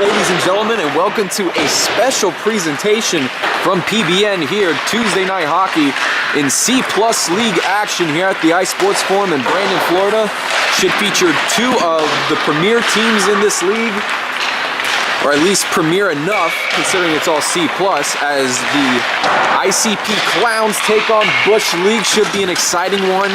ladies and gentlemen, and welcome to a special presentation from PBN here, Tuesday Night Hockey in C+ League action here at the iSports Forum in Brandon, Florida. Should feature two of the premier teams in this league, or at least premier enough, considering it's all C+, as the ICP Klownz take on Bush League. Should be an exciting one.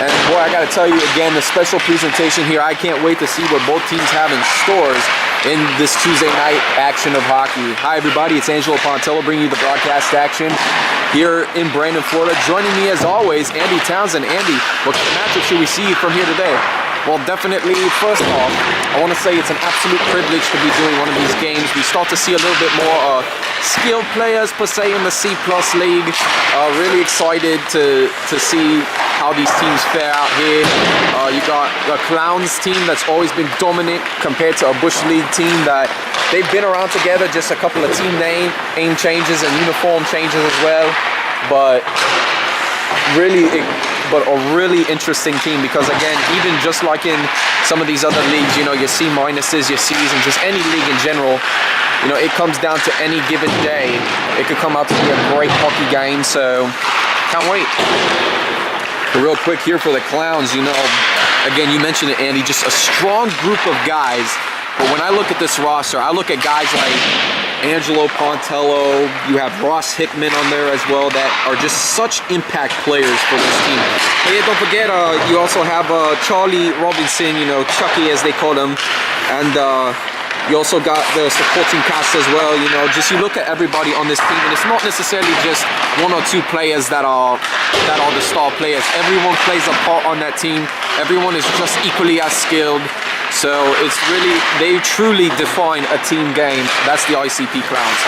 And boy, I gotta tell you again, the special presentation here, I can't wait to see what both teams have in stores in this Tuesday night action of hockey. Hi everybody, it's Angelo Pontello bringing you the broadcast action here in Brandon, Florida. Joining me as always, Andy Townsend. Andy, what kind of matchup should we see from here today? Well, definitely, first off, I want to say it's an absolute privilege to be doing one of these games. We start to see a little bit more skilled players, per se, in the C+ League. Really excited to see how these teams fare out here. You got a Klownz team that's always been dominant compared to a Bush League team that they've been around together, just a couple of team name changes and uniform changes as well. But a really interesting team, because again, even just like in some of these other leagues, you know, your C minuses, your C's, and just any league in general, you know, it comes down to any given day. It could come out to be a great hockey game, so can't wait. But real quick here for the Klownz, you know, again, you mentioned it, Andy, just a strong group of guys. But when I look at this roster, I look at guys like Angelo Pontello, you have Ross Hickman on there as well, that are just such impact players for this team. But yeah, don't forget, you also have Charlie Robinson, you know, Chucky as they call him, and you also got the supporting cast as well. You know, just you look at everybody on this team, and it's not necessarily just one or two players that are the star players. Everyone plays a part on that team. Everyone is just equally as skilled. So it's really, they truly define a team game. That's the ICP Klownz.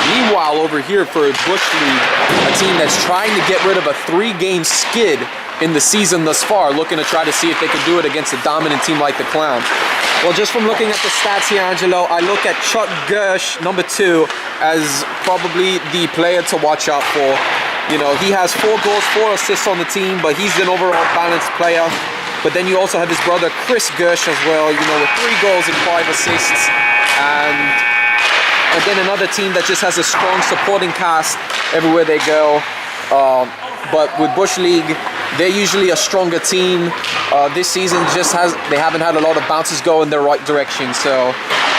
Meanwhile, over here for Bush League, a team that's trying to get rid of a 3-game skid in the season thus far, looking to try to see if they could do it against a dominant team like the Klownz. Well, just from looking at the stats here, Angelo, I look at Chuck Gersh, number 2, as probably the player to watch out for. You know, he has 4 goals, 4 assists on the team, but he's an overall balanced player. But then you also have his brother Chris Gersh as well, you know, with 3 goals and 5 assists. And again, another team that just has a strong supporting cast everywhere they go. But with Bush League, they're usually a stronger team. This season they haven't had a lot of bounces go in their right direction. So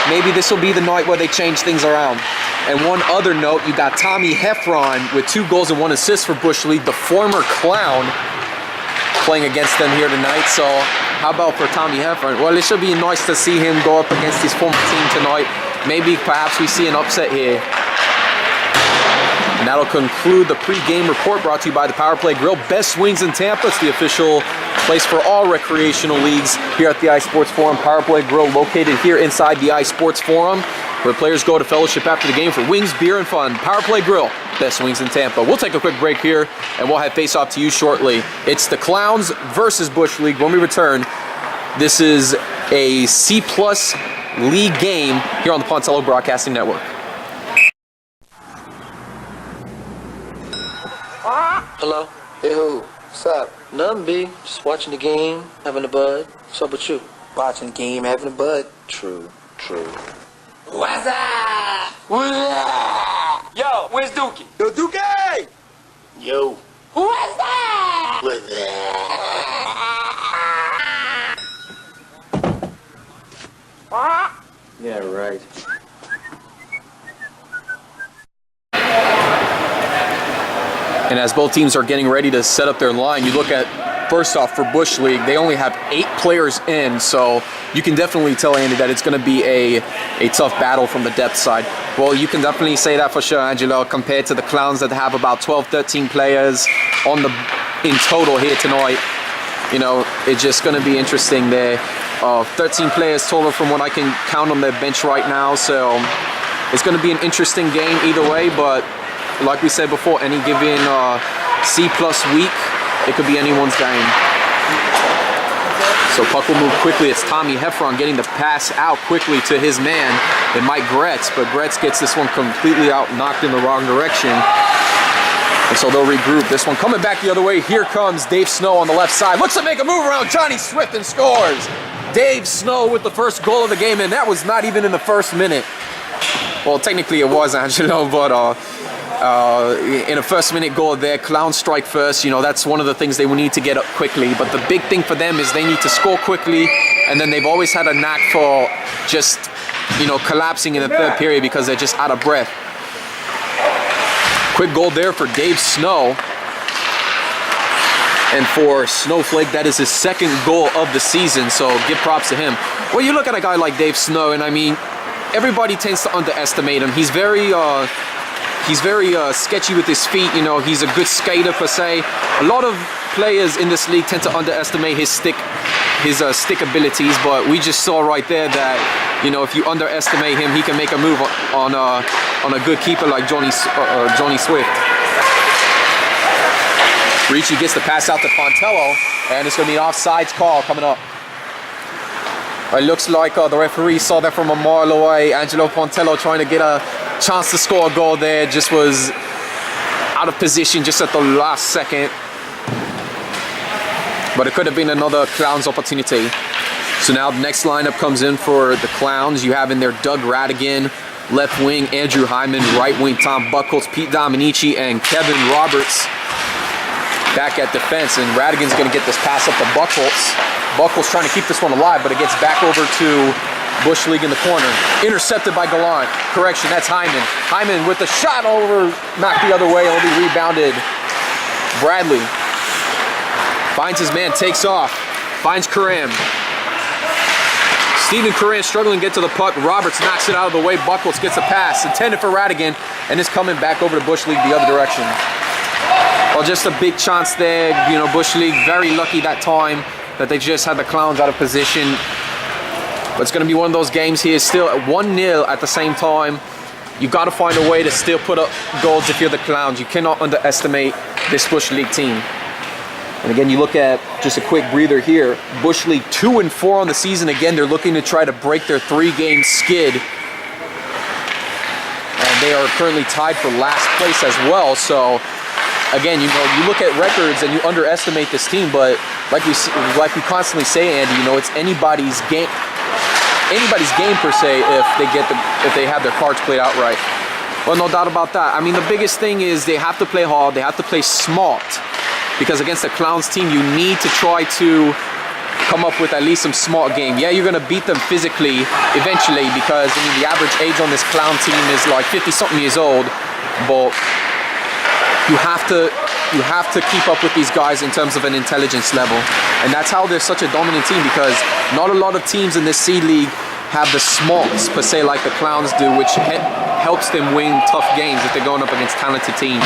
maybe this will be the night where they change things around. And one other note, you got Tommy Heffron with 2 goals and 1 assist for Bush League, the former Clown, playing against them here tonight. So how about for Tommy Heffron? Well, it should be nice to see him go up against his former team tonight. Maybe perhaps we see an upset here. And that'll conclude the pre-game report brought to you by the Power Play Grill. Best Wings in Tampa. It's the official place for all recreational leagues here at the iSports Forum. Power Play Grill located here inside the iSports Forum, where players go to fellowship after the game for wings, beer, and fun. Power Play Grill, Best Wings in Tampa. We'll take a quick break here, and we'll have face-off to you shortly. It's the Klownz versus Bush League. When we return, this is a C+ League game here on the Pontello Broadcasting Network. Hello? Hey, who? What's up? Nothing, B. Just watching the game, having a bud. What's up with you? Watching the game, having a bud. True, true. What's up? Yo, where's Dookie? Yo, Dookie! Yo. What's up? What's up? Yeah, right. And as both teams are getting ready to set up their line, you look at, first off, for Bush League, they only have 8 players in, so you can definitely tell, Andy, that it's going to be a tough battle from the depth side. Well, you can definitely say that for sure, Angelo, compared to the Klownz that have about 12, 13 players in total here tonight. You know, it's just going to be interesting there. 13 players total from what I can count on their bench right now, so it's going to be an interesting game either way, but like we said before, any given C+ week, it could be anyone's game. So puck will move quickly. It's Tommy Heffron getting the pass out quickly to his man, and Mike Gretz, but Gretz gets this one completely out, knocked in the wrong direction. And so they'll regroup. This one coming back the other way. Here comes Dave Snow on the left side. Looks to make a move around Johnny Swift and scores. Dave Snow with the first goal of the game, and that was not even in the first minute. Well, technically it was, Angelo, but in a first-minute goal there, Klownz strike first. You know, that's one of the things they will need to get up quickly. But the big thing for them is they need to score quickly, and then they've always had a knack for just, you know, collapsing in the third period because they're just out of breath. Quick goal there for Dave Snow. And for Snowflake, that is his second goal of the season, so give props to him. Well, you look at a guy like Dave Snow, and I mean, everybody tends to underestimate him. He's very sketchy with his feet. You know, he's a good skater per se. A lot of players in this league tend to underestimate his stick abilities, but we just saw right there that, you know, if you underestimate him, he can make a move on a good keeper like Johnny Swift. Ricci gets the pass out to Pontello, and it's going to be an offsides call coming up. It looks like the referee saw that from a mile away. Angelo Pontello trying to get a chance to score a goal there, just was out of position just at the last second. But it could have been another Klownz opportunity. So now the next lineup comes in for the Klownz. You have in there Doug Radigan, left wing Andrew Hyman, right wing Tom Buckholz, Pete Dominici, and Kevin Roberts back at defense. And Radigan's going to get this pass up to Buckholz. Buckholz trying to keep this one alive, but it gets back over to Bush League in the corner. Intercepted by Gallant. Correction, that's Hyman. Hyman with the shot over, knocked the other way, only rebounded Bradley. Finds his man, takes off, finds Karam. Stephen Karam struggling to get to the puck. Roberts knocks it out of the way. Buckholz gets a pass, intended for Radigan, and is coming back over to Bush League the other direction. Well, just a big chance there. You know, Bush League very lucky that time that they just had the Klownz out of position. But it's going to be one of those games here, still at 1-0 at the same time. You got to find a way to still put up goals if you're the Klownz. You cannot underestimate this Bush League team. And again, you look at just a quick breather here. Bush League 2-4 on the season. Again, they're looking to try to break their 3-game skid. And they are currently tied for last place as well. So again, you know, you look at records and you underestimate this team, but like we constantly say, Andy, you know, it's anybody's game per se if they have their cards played out right. Well, no doubt about that. I mean, the biggest thing is they have to play hard, they have to play smart, because against the Klownz team, you need to try to come up with at least some smart game. Yeah, you're going to beat them physically eventually, because I mean, the average age on this Klownz team is like 50-something years old, but you have to keep up with these guys in terms of an intelligence level. And that's how they're such a dominant team, because not a lot of teams in this C League have the smarts per se like the Klownz do, which helps them win tough games if they're going up against talented teams.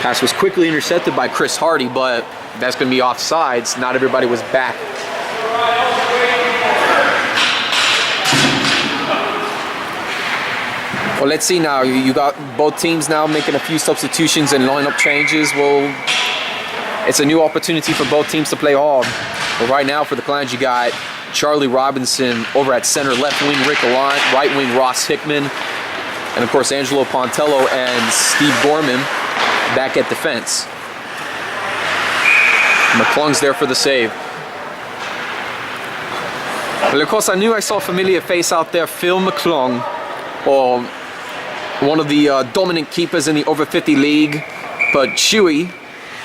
Pass was quickly intercepted by Chris Hardy, but that's going to be offsides. Not everybody was back. Well, let's see now. You got both teams now making a few substitutions and lineup changes. Well, it's a new opportunity for both teams to play hard. But right now for the Klownz, you got Charlie Robinson over at center, left wing Rick Gallant, right wing Ross Hickman, and of course Angelo Pontello and Steve Gorman back at defense. McClung's there for the save. Well, of course, I knew I saw a familiar face out there, Phil McClung, or one of the dominant keepers in the over 50 league, but Chewy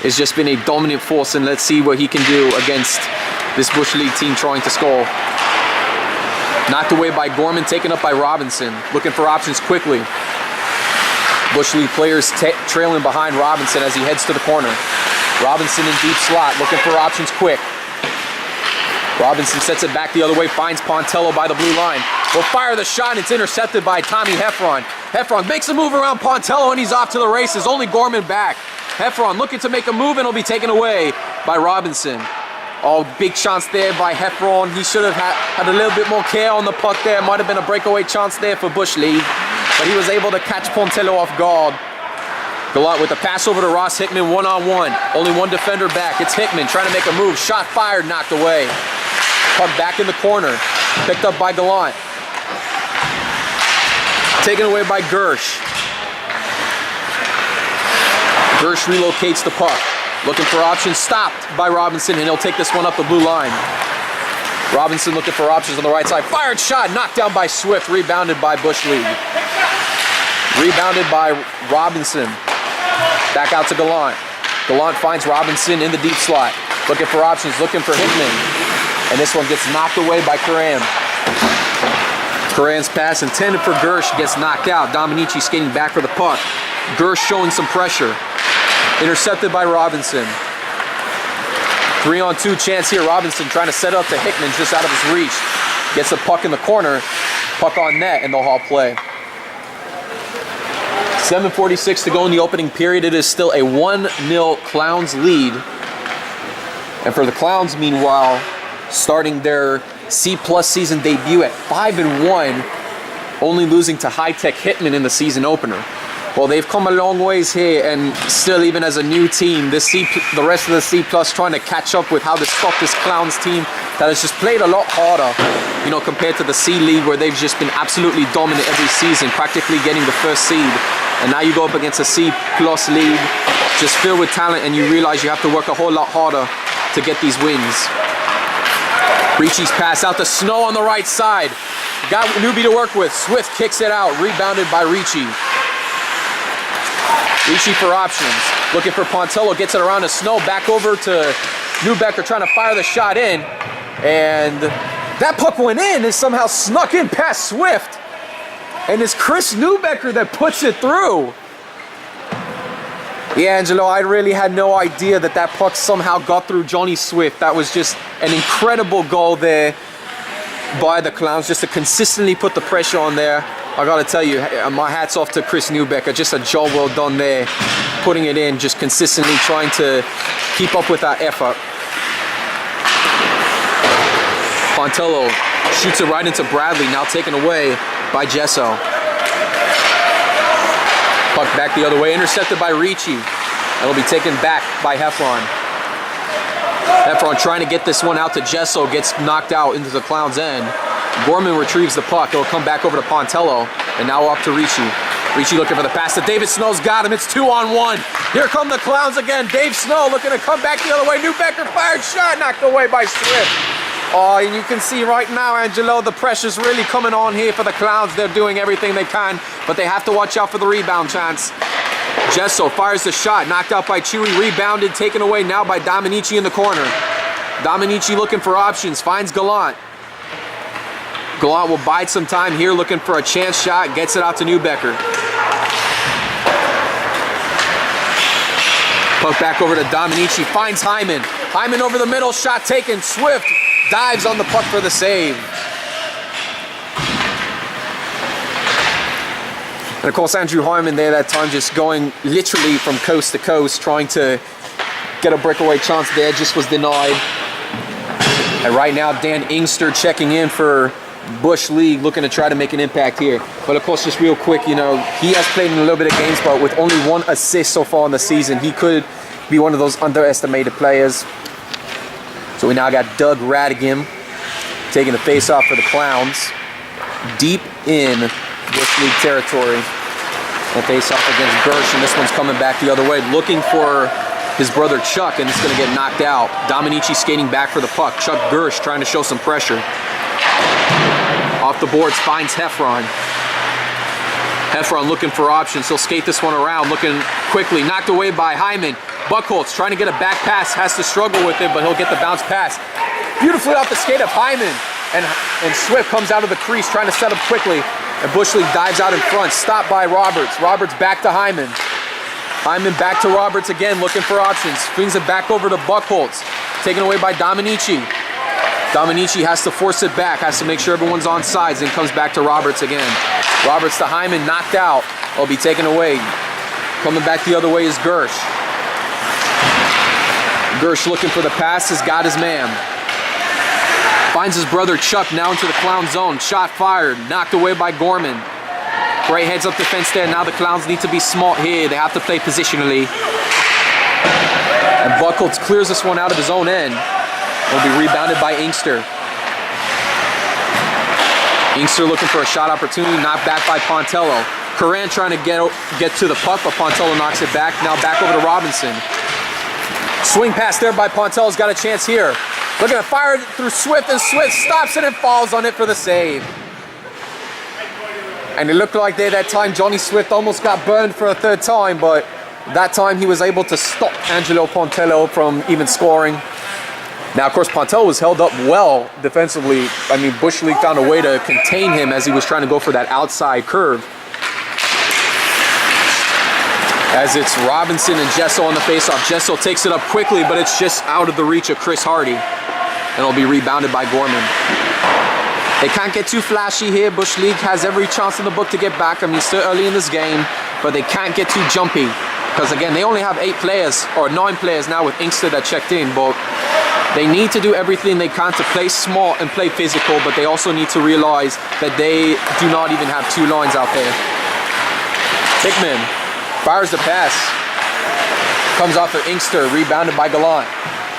has just been a dominant force, and let's see what he can do against this Bush League team trying to score. Knocked away by Gorman, taken up by Robinson, looking for options quickly. Bush League players trailing behind Robinson as he heads to the corner. Robinson in deep slot, looking for options quick. Robinson sets it back the other way, finds Pontello by the blue line. Will fire the shot, it's intercepted by Tommy Heffron. Heffron makes a move around Pontello, and he's off to the races. Only Gorman back. Heffron looking to make a move, and it'll be taken away by Robinson. Oh, big chance there by Heffron. He should have had a little bit more care on the puck there. Might have been a breakaway chance there for Bush League, but he was able to catch Pontello off guard. Gallant with the pass over to Ross Hickman, one-on-one. Only one defender back. It's Hickman trying to make a move. Shot fired, knocked away. Puck back in the corner. Picked up by Gallant. Taken away by Gersh. Gersh relocates the puck. looking for options, stopped by Robinson, and he'll take this one up the blue line. Robinson looking for options on the right side. Fired shot, knocked down by Swift, rebounded by Bush League. Rebounded by Robinson. Back out to Gallant. Gallant finds Robinson in the deep slot. Looking for options, looking for Hickman. And this one gets knocked away by Karan. Karan's pass intended for Gersh gets knocked out. Dominici skating back for the puck. Gersh showing some pressure. Intercepted by Robinson. 3-on-2 chance here. Robinson trying to set up to Hickman just out of his reach. Gets the puck in the corner. Puck on net and they'll haul play. 7:46 to go in the opening period. It is still a 1-0 Klownz lead. And for the Klownz, meanwhile, starting their C-plus season debut at 5-1, only losing to high-tech Hitman in the season opener. Well, they've come a long ways here, and still, even as a new team, the rest of the C-plus trying to catch up with how to stop this Klownz team that has just played a lot harder, you know, compared to the C League, where they've just been absolutely dominant every season, practically getting the first seed. And now you go up against a C-plus league, just filled with talent, and you realize you have to work a whole lot harder to get these wins. Ricci's pass out to Snow on the right side. Got Newbie to work with. Swift kicks it out, rebounded by Ricci. Ricci for options. Looking for Pontello, gets it around to Snow, back over to Neubecker trying to fire the shot in. And that puck went in and somehow snuck in past Swift. And it's Chris Neubecker that puts it through. Yeah, Angelo, I really had no idea that that puck somehow got through Johnny Swift. That was just an incredible goal there by the Klownz, just to consistently put the pressure on there. I gotta tell you, my hat's off to Chris Neubecker. Just a job well done there, putting it in, just consistently trying to keep up with that effort. Pontello shoots it right into Bradley, now taken away by Gesso. Puck back the other way, intercepted by Ricci. It'll be taken back by Heffron. Heffron trying to get this one out to Gesso, gets knocked out into the Klownz end. Gorman retrieves the puck. It'll come back over to Pontello, and now up to Ricci. Ricci looking for the pass to David Snow's got him. It's 2-on-1. Here come the Klownz again. Dave Snow looking to come back the other way. Neubecker fired shot, knocked away by Swift. Oh, and you can see right now, Angelo, the pressure's really coming on here for the Klownz. They're doing everything they can, but they have to watch out for the rebound chance. Gesso fires the shot, knocked out by Chewy, rebounded, taken away now by Dominici in the corner. Dominici looking for options, finds Gallant. Gallant will bide some time here, looking for a chance shot, gets it out to Neubecker. Puck back over to Dominici, finds Hyman. Hyman over the middle, shot taken, Swift dives on the puck for the save. And of course, Andrew Hyman there that time just going literally from coast to coast, trying to get a breakaway chance there, just was denied. And right now, Dan Inkster checking in for Bush League, looking to try to make an impact here. But of course, just real quick, you know, he has played in a little bit of games, but with only 1 assist so far in the season, he could be one of those underestimated players. So we now got Doug Radigan taking the face-off for the Klownz. Deep in Bush League territory. A face-off against Gersh, and this one's coming back the other way, looking for his brother Chuck, and it's going to get knocked out. Dominici skating back for the puck. Chuck Gersh trying to show some pressure. Off the boards, finds Heffron. Heffron looking for options. He'll skate this one around, looking quickly. Knocked away by Hyman. Buckholz trying to get a back pass, has to struggle with it, but he'll get the bounce pass. Beautifully off the skate of Hyman. And Swift comes out of the crease trying to set up quickly. And Bush League dives out in front, stopped by Roberts. Roberts back to Hyman. Hyman back to Roberts again, looking for options. Swings it back over to Buckholz. Taken away by Dominici. Dominici has to force it back, has to make sure everyone's on sides, and comes back to Roberts again. Roberts to Hyman, knocked out. Will be taken away. Coming back the other way is Gersh. Gersh looking for the pass, has got his man. Finds his brother Chuck now into the Klownz zone. Shot fired, knocked away by Gorman. Great heads up defense there. Now the Klownz need to be smart here. They have to play positionally. And Buckholz clears this one out of his own end. Will be rebounded by Inkster. Inkster looking for a shot opportunity, knocked back by Pontello. Karan trying to get to the puck, but Pontello knocks it back. Now back over to Robinson. Swing pass there by Pontello's got a chance here. Looking to fire through Swift, and Swift stops it and falls on it for the save. And it looked like there that time Johnny Swift almost got burned for a third time, but that time he was able to stop Angelo Pontello from even scoring. Now, of course, Pontello was held up well defensively. I mean, Bush League found a way to contain him as he was trying to go for that outside curve. As it's Robinson and Gesso on the faceoff. Gesso takes it up quickly, but it's just out of the reach of Chris Hardy. And it'll be rebounded by Gorman. They can't get too flashy here. Bush League has every chance in the book to get back. I mean, still early in this game, but they can't get too jumpy. Because again, they only have 8 players, or 9 players now with Inkster that checked in, but they need to do everything they can to play smart and play physical, but they also need to realize that they do not even have 2 lines out there. Hickman fires the pass. Comes off of Inkster, rebounded by Gallant.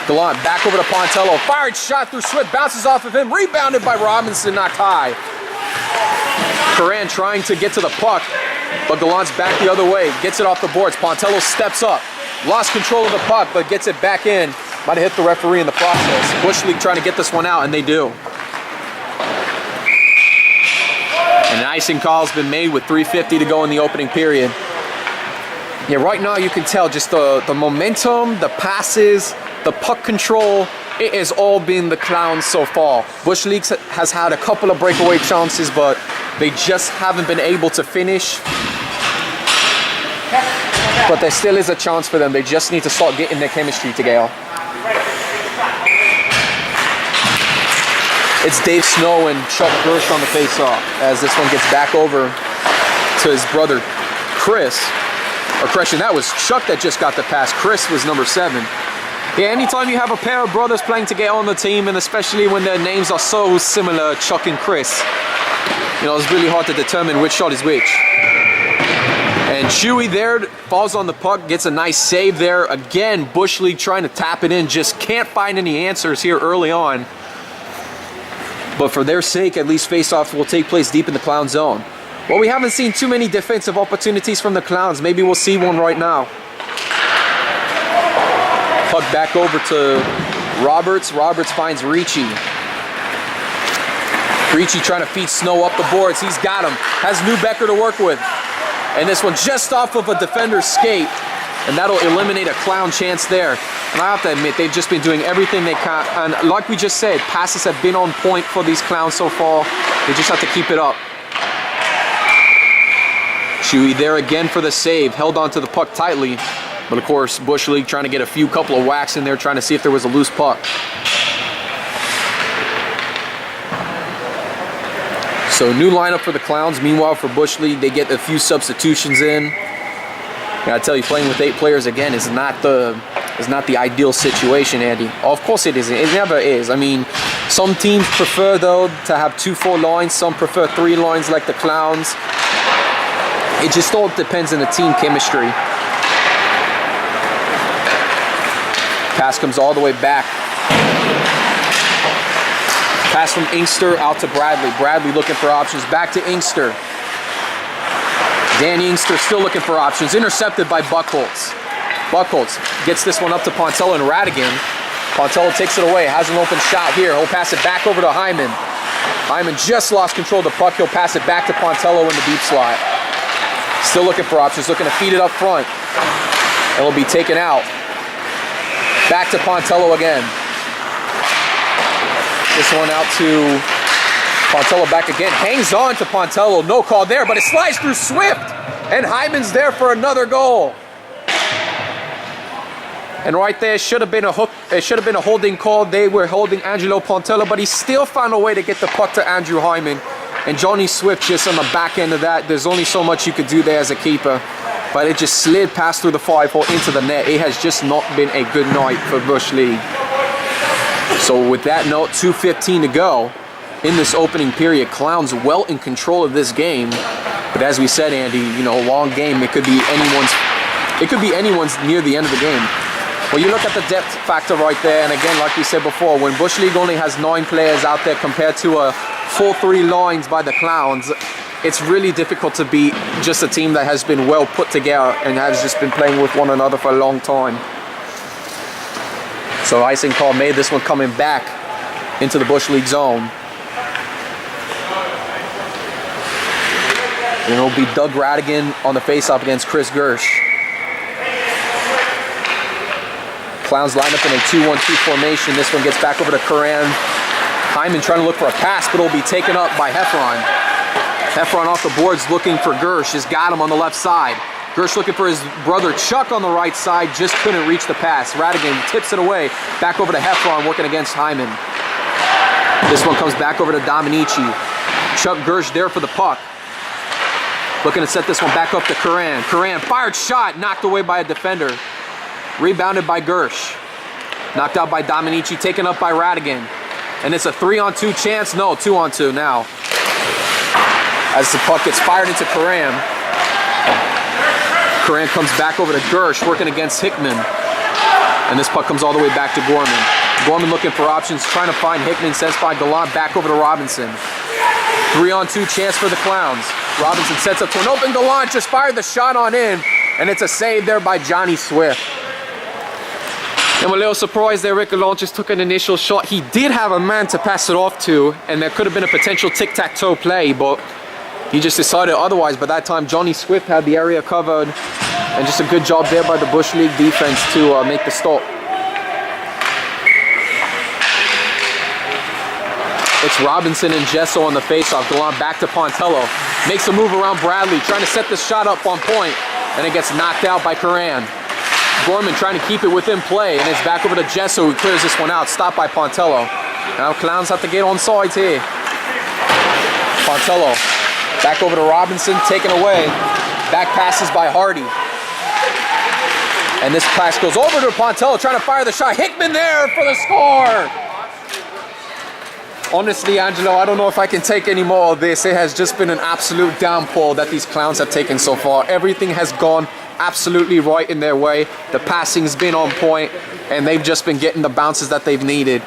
Gallant back over to Pontello. Fired shot through Swift, bounces off of him, rebounded by Robinson, knocked high. Coran trying to get to the puck, but Gallant's back the other way. Gets it off the boards. Pontello steps up. Lost control of the puck, but gets it back in. Might have hit the referee in the process. Bush League trying to get this one out, and they do. And an icing call's been made with 3:50 to go in the opening period. Yeah, right now you can tell just the momentum, the passes, the puck control, it has all been the Klownz so far. Bush League has had a couple of breakaway chances, but they just haven't been able to finish. But there still is a chance for them. They just need to start getting their chemistry together. It's Dave Snow and Chuck Gersh on the face-off as this one gets back over to his brother Chris. Or correction, that was Chuck that just got the pass. Chris was number 7. Yeah, anytime you have a pair of brothers playing together on the team, and especially when their names are so similar, Chuck and Chris, you know, it's really hard to determine which shot is which. And Chewy there falls on the puck, gets a nice save there. Again, Bush League trying to tap it in, just can't find any answers here early on. But for their sake, at least face-off will take place deep in the Klownz zone. Well, we haven't seen too many defensive opportunities from the Klownz. Maybe we'll see one right now. Puck back over to Roberts. Roberts finds Ricci. Ricci trying to feed Snow up the boards. He's got him. Has Newbecker to work with. And this one just off of a defender's skate. And that'll eliminate a Klown chance there. And I have to admit, they've just been doing everything they can. And like we just said, passes have been on point for these Klownz so far. They just have to keep it up. Chewy there again for the save. Held onto the puck tightly. But of course, Bush League trying to get a couple of whacks in there, trying to see if there was a loose puck. So new lineup for the Klownz. Meanwhile, for Bush League, they get a few substitutions in. And I tell you, playing with 8 players again is not the ideal situation, Andy. Oh, of course it isn't. It never is. I mean, some teams prefer though to have 2-4 lines. Some prefer 3 lines like the Klownz. It just all depends on the team chemistry. Pass comes all the way back. Pass from Inkster out to Bradley. Bradley looking for options. Back to Inkster. Danny Inkster still looking for options. Intercepted by Buchholz. Buchholz gets this one up to Pontello and Radigan. Pontello takes it away. Has an open shot here. He'll pass it back over to Hyman. Hyman just lost control of the puck. He'll pass it back to Pontello in the deep slot. Still looking for options. Looking to feed it up front. It'll be taken out. Back to Pontello again. This one out to Pontello back again. Hangs on to Pontello. No call there, but it slides through Swift. And Hyman's there for another goal. And right there should have been a hook. It should have been a holding call. They were holding Angelo Pontello, but he still found a way to get the puck to Andrew Hyman. And Johnny Swift just on the back end of that. There's only so much you could do there as a keeper. But it just slid past through the 5-hole into the net. It has just not been a good night for Bush League. So with that note, 2:15 to go in this opening period. Klownz well in control of this game. But as we said, Andy, you know, a long game. It could be anyone's. It could be anyone's near the end of the game. Well, you look at the depth factor right there, and again, like we said before, when Bush League only has 9 players out there compared to a full 3 lines by the Klownz, it's really difficult to beat just a team that has been well put together and has just been playing with one another for a long time. So icing call made, this one coming back into the Bush League zone. And it'll be Doug Radigan on the faceoff against Chris Gersh. Klownz line up in a 2-1-2 formation. This one gets back over to Karan. Hyman trying to look for a pass, but it'll be taken up by Heffron. Heffron off the boards looking for Gersh. Has got him on the left side. Gersh looking for his brother Chuck on the right side. Just couldn't reach the pass. Radigan tips it away. Back over to Heffron working against Hyman. This one comes back over to Dominici. Chuck Gersh there for the puck. Looking to set this one back up to Karan. Karan fired shot, knocked away by a defender. Rebounded by Gersh. Knocked out by Dominici, taken up by Radigan. And it's a 3-on-2 chance. No, 2-on-2 now. As the puck gets fired into Karan. Karan comes back over to Gersh, working against Hickman. And this puck comes all the way back to Gorman. Gorman looking for options, trying to find Hickman, sets by Gallant, back over to Robinson. 3-on-2 chance for the Klownz. Robinson sets up to an open Gallant, just fired the shot on in, and it's a save there by Johnny Swift. I'm a little surprised that Rick Gallant just took an initial shot. He did have a man to pass it off to, and there could have been a potential tic-tac-toe play, but he just decided otherwise. By that time, Johnny Swift had the area covered, and just a good job there by the Bush League defense to make the stop. It's Robinson and Gesso on the faceoff. Gallant back to Pontello. Makes a move around Bradley, trying to set the shot up on point, and it gets knocked out by Karan. Gorman trying to keep it within play, and it's back over to Gesso, who clears this one out. Stopped by Pontello. Now Klownz have to get on sides here. Pontello back over to Robinson, taken away. Back passes by Hardy. And this pass goes over to Pontello, trying to fire the shot. Hickman there for the score! Honestly, Angelo, I don't know if I can take any more of this. It has just been an absolute downpour that these Klownz have taken so far. Everything has gone absolutely right in their way. The passing's been on point, and they've just been getting the bounces that they've needed.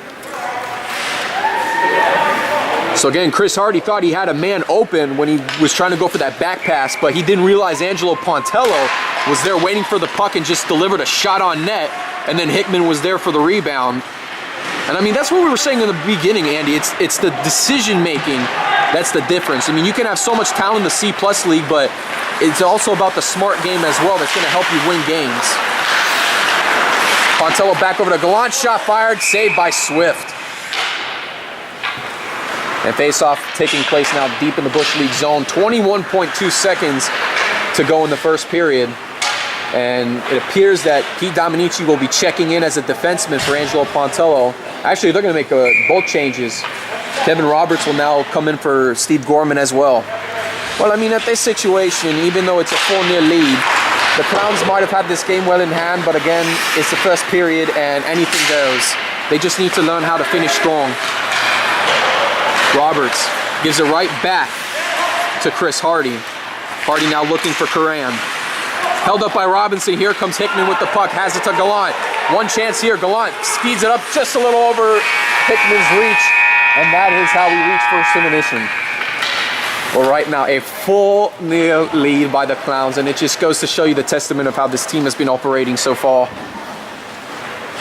So again, Chris Hardy thought he had a man open when he was trying to go for that back pass, but he didn't realize Angelo Pontello was there waiting for the puck and just delivered a shot on net, and then Hickman was there for the rebound. And I mean, that's what we were saying in the beginning, Andy. It's the decision making that's the difference. I mean, you can have so much talent in the C+ league, but it's also about the smart game as well that's going to help you win games. Pontello back over to Gallant, shot fired, saved by Swift. And face-off taking place now deep in the Bush League zone. 21.2 seconds to go in the first period. And it appears that Pete Dominici will be checking in as a defenseman for Angelo Pontello. Actually, they're going to make both changes. Kevin Roberts will now come in for Steve Gorman as well. Well, I mean, at this situation, even though it's a 4-0 lead, the Klownz might have had this game well in hand, but again, it's the first period and anything goes. They just need to learn how to finish strong. Roberts gives it right back to Chris Hardy. Hardy now looking for Karan. Held up by Robinson. Here comes Hickman with the puck. Has it to Gallant. One chance here. Gallant speeds it up just a little over Hickman's reach. And that is how we reach first intermission. Well, right now, a full 0 lead by the Klownz. And it just goes to show you the testament of how this team has been operating so far.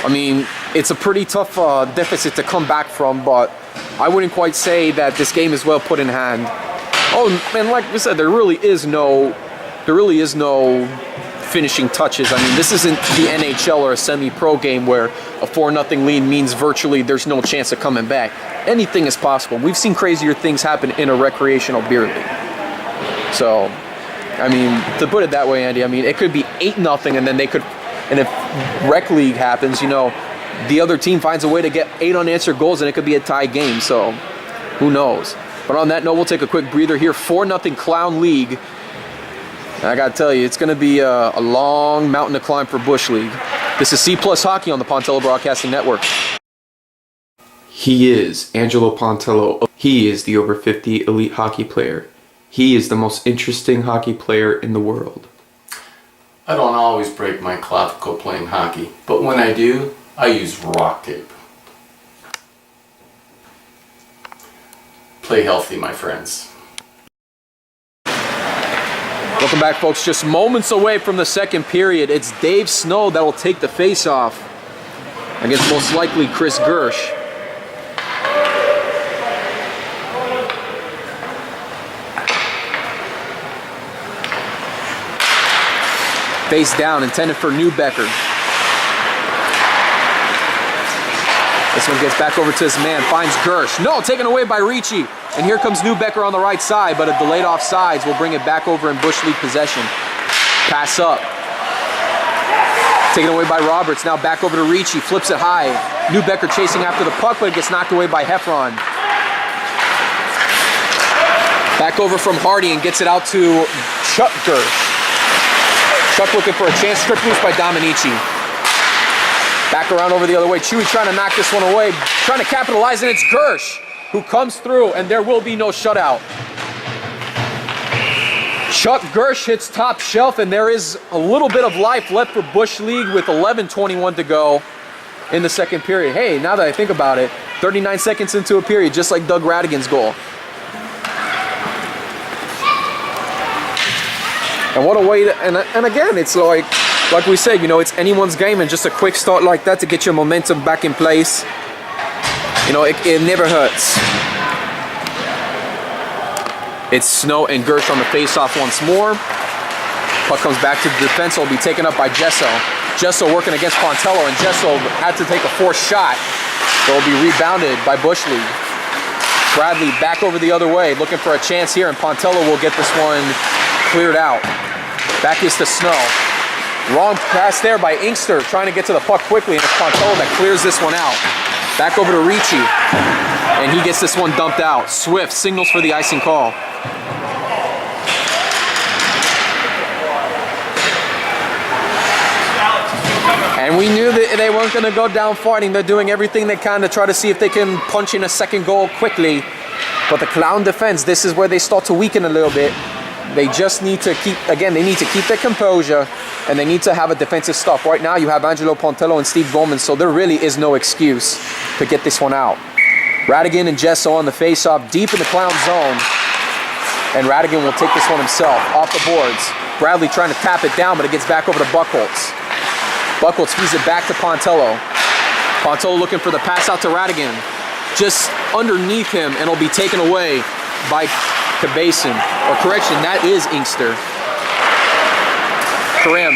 I mean, it's a pretty tough deficit to come back from, but I wouldn't quite say that this game is well put in hand. Oh, and like we said, there really is no finishing touches. I mean, this isn't the NHL or a semi-pro game where a 4-0 lead means virtually there's no chance of coming back. Anything is possible. We've seen crazier things happen in a recreational beer league. So, I mean, to put it that way, Andy, I mean, it could be 8-0 and then they could, and if rec league happens, you know, the other team finds a way to get 8 unanswered goals and it could be a tie game. So, who knows? But on that note, we'll take a quick breather here. 4-0 Clown League. I gotta tell you, it's gonna be a long mountain to climb for Bush League. This is C+ Hockey on the Pontello Broadcasting Network. He is Angelo Pontello. He is the over 50 elite hockey player. He is the most interesting hockey player in the world. I don't always break my clavicle playing hockey, but when I do, I use rock tape. Play healthy, my friends. Welcome back, folks. Just moments away from the second period. It's Dave Snow that will take the face-off. against most likely Chris Gersh. Face down, intended for Neubecker. This one gets back over to his man, finds Gersh. No, taken away by Ricci. And here comes Neubecker on the right side, but a delayed offsides will bring it back over in Bush League possession. Pass up. Taken away by Roberts, now back over to Ricci, flips it high. Neubecker chasing after the puck, but it gets knocked away by Heffron. Back over from Hardy and gets it out to Chuck Gersh. Chuck looking for a chance, stripped loose by Dominici. Back around over the other way. Chewy trying to knock this one away, trying to capitalize, and it's Gersh who comes through, and there will be no shutout. Chuck Gersh hits top shelf, and there is a little bit of life left for Bush League with 11:21 to go in the second period. Hey, now that I think about it, 39 seconds into a period, just like Doug Radigan's goal. And what a way to, and again, it's like we said, you know, it's anyone's game, and just a quick start like that to get your momentum back in place, you know, it never hurts. It's Snow and Gersh on the face-off once more. Puck comes back to the defense. Will be taken up by Gesso. Gesso working against Pontello, and Gesso had to take a forced shot. So will be rebounded by Bush League. Bradley back over the other way, looking for a chance here, and Pontello will get this one cleared out. Back is to Snow. Wrong pass there by Inkster, trying to get to the puck quickly, and it's Pontello that clears this one out. Back over to Ricci, and he gets this one dumped out. Swift signals for the icing call. And we knew that they weren't going to go down fighting. They're doing everything they can to try to see if they can punch in a second goal quickly. But the Clown defense, this is where they start to weaken a little bit. They just need to keep, again, they need to keep their composure, and they need to have a defensive stop. Right now, you have Angelo Pontello and Steve Goldman, so there really is no excuse to get this one out. Radigan and Gesso on the face-off, deep in the Clown zone, and Radigan will take this one himself, off the boards. Bradley trying to tap it down, but it gets back over to Buchholz. Buchholz feeds it back to Pontello. Pontello looking for the pass out to Radigan. Just underneath him, and it'll be taken away by Cabason. Or correction, that is Inkster. Karam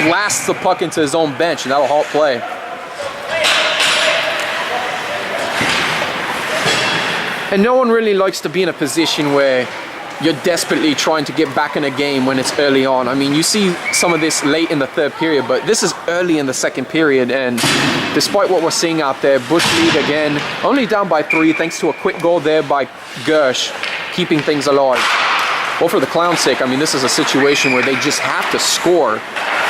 blasts the puck into his own bench, and that'll halt play. And no one really likes to be in a position where you're desperately trying to get back in a game when it's early on. I mean, you see some of this late in the third period, but this is early in the second period, and despite what we're seeing out there, Bush League again, only down by 3 thanks to a quick goal there by Gersh, keeping things alive. Well, for the Clown's sake, I mean, this is a situation where they just have to score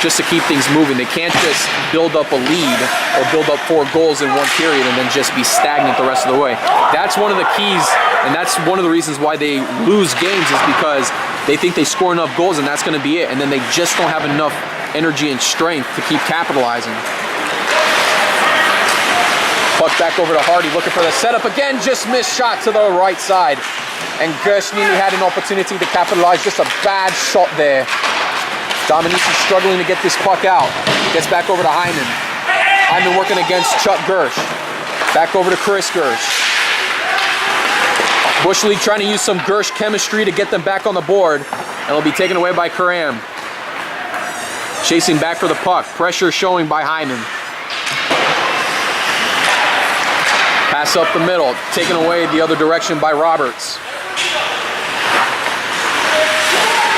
just to keep things moving. They can't just build up a lead or build up 4 goals in one period and then just be stagnant the rest of the way. That's one of the keys, and that's one of the reasons why they lose games, is because they think they score enough goals and that's going to be it, and then they just don't have enough energy and strength to keep capitalizing. Puck back over to Hardy, looking for the setup again, just missed shot to the right side. And Gersh nearly had an opportunity to capitalize, just a bad shot there. Dominici struggling to get this puck out. Gets back over to Hyman. Hyman working against Chuck Gersh. Back over to Chris Gersh. Bush League trying to use some Gersh chemistry to get them back on the board. And it'll be taken away by Karam. Chasing back for the puck. Pressure showing by Hyman. Pass up the middle. Taken away the other direction by Roberts.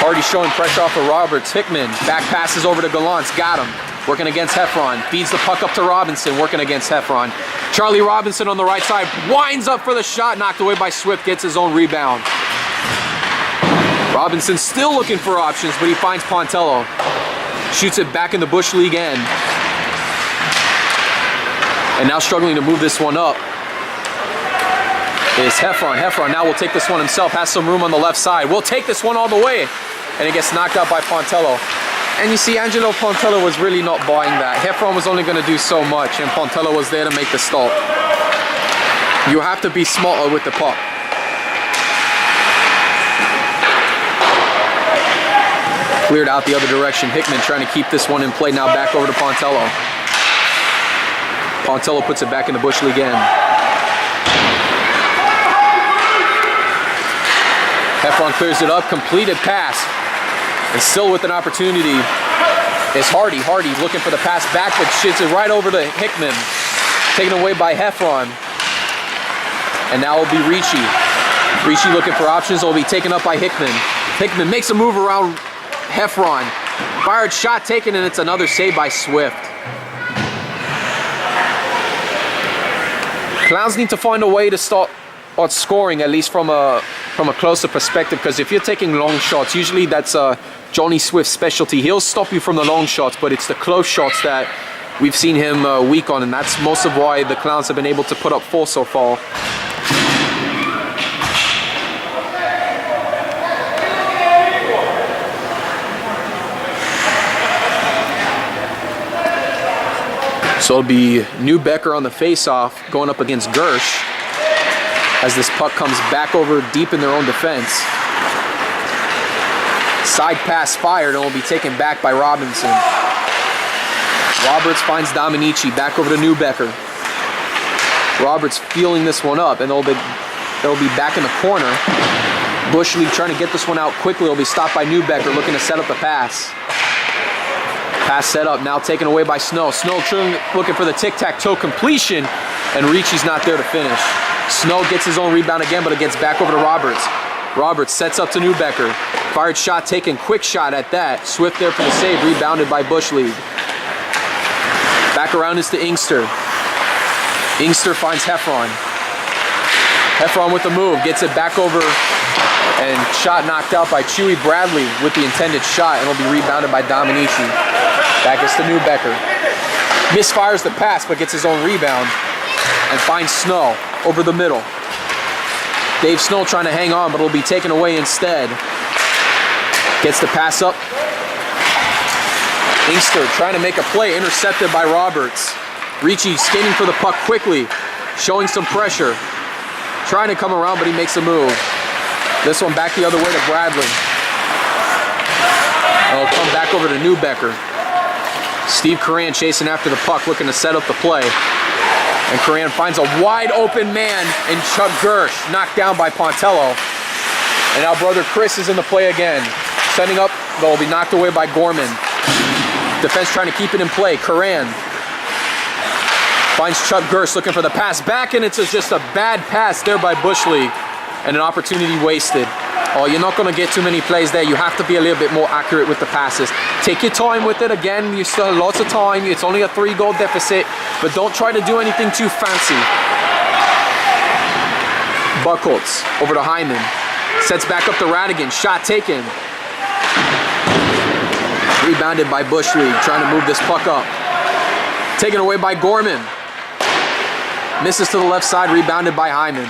Hardy showing pressure off of Roberts. Hickman, back passes over to Klownz, got him. Working against Heffron, feeds the puck up to Robinson, working against Heffron. Charlie Robinson on the right side, winds up for the shot, knocked away by Swift, gets his own rebound. Robinson still looking for options, but he finds Pontello. Shoots it back in the Bush League end. And now struggling to move this one up is Heffron. Heffron now will take this one himself, has some room on the left side. Will take this one all the way, and it gets knocked out by Pontello. And you see, Angelo Pontello was really not buying that. Heffron was only going to do so much, and Pontello was there to make the stop. You have to be smarter with the puck. Cleared out the other direction. Hickman trying to keep this one in play, now back over to Pontello. Pontello puts it back in the Bush League end. Heffron clears it up, completed pass. And still with an opportunity is Hardy. Hardy looking for the pass back, but shits it right over to Hickman. Taken away by Heffron. And now it'll be Ricci. Ricci looking for options. It'll be taken up by Hickman. Hickman makes a move around Heffron. Fired shot taken, and it's another save by Swift. Klownz need to find a way to start scoring, at least from a closer perspective, because if you're taking long shots, usually that's Johnny Swift's specialty. He'll stop you from the long shots, but it's the close shots that we've seen him weak on, and that's most of why the Klownz have been able to put up 4 so far. So it'll be New Becker on the face-off going up against Gersh as this puck comes back over deep in their own defense. Side pass fired and will be taken back by Robinson. Roberts finds Dominici back over to New Becker. Roberts feeling this one up, and they'll be back in the corner. Bush League trying to get this one out quickly. It'll be stopped by New Becker looking to set up the pass. Pass set up, now taken away by Snow. Snow looking for the tic-tac-toe completion, and Ricci's not there to finish. Snow gets his own rebound again, but it gets back over to Roberts. Roberts sets up to New Becker. Fired shot taken, quick shot at that. Swift there for the save, rebounded by Bush League. Back around is to Inkster. Inkster finds Heffron. Heffron with the move, gets it back over, and shot knocked out by Chewy Bradley with the intended shot, and it'll be rebounded by Dominici. Back is to New Becker. Misfires the pass, but gets his own rebound, and finds Snow over the middle. Dave Snow trying to hang on, but it'll be taken away instead. Gets the pass up. Inkster trying to make a play, intercepted by Roberts. Ricci skating for the puck quickly, showing some pressure. Trying to come around, but he makes a move. This one back the other way to Bradley. And it'll come back over to New Becker. Steve Coran chasing after the puck, looking to set up the play. And Coran finds a wide open man in Chuck Gersh, knocked down by Pontello. And now brother Chris is in the play again. Setting up, they'll be knocked away by Gorman. Defense trying to keep it in play. Coran finds Chuck Gersh looking for the pass back, and it's just a bad pass there by Bush League. And an opportunity wasted. Oh, you're not going to get too many plays there. You have to be a little bit more accurate with the passes. Take your time with it. Again, you still have lots of time. It's only a 3-goal deficit, but don't try to do anything too fancy. Buckholz over to Hyman. Sets back up to Radigan. Shot taken. Rebounded by Bush League, trying to move this puck up. Taken away by Gorman. Misses to the left side, rebounded by Hyman.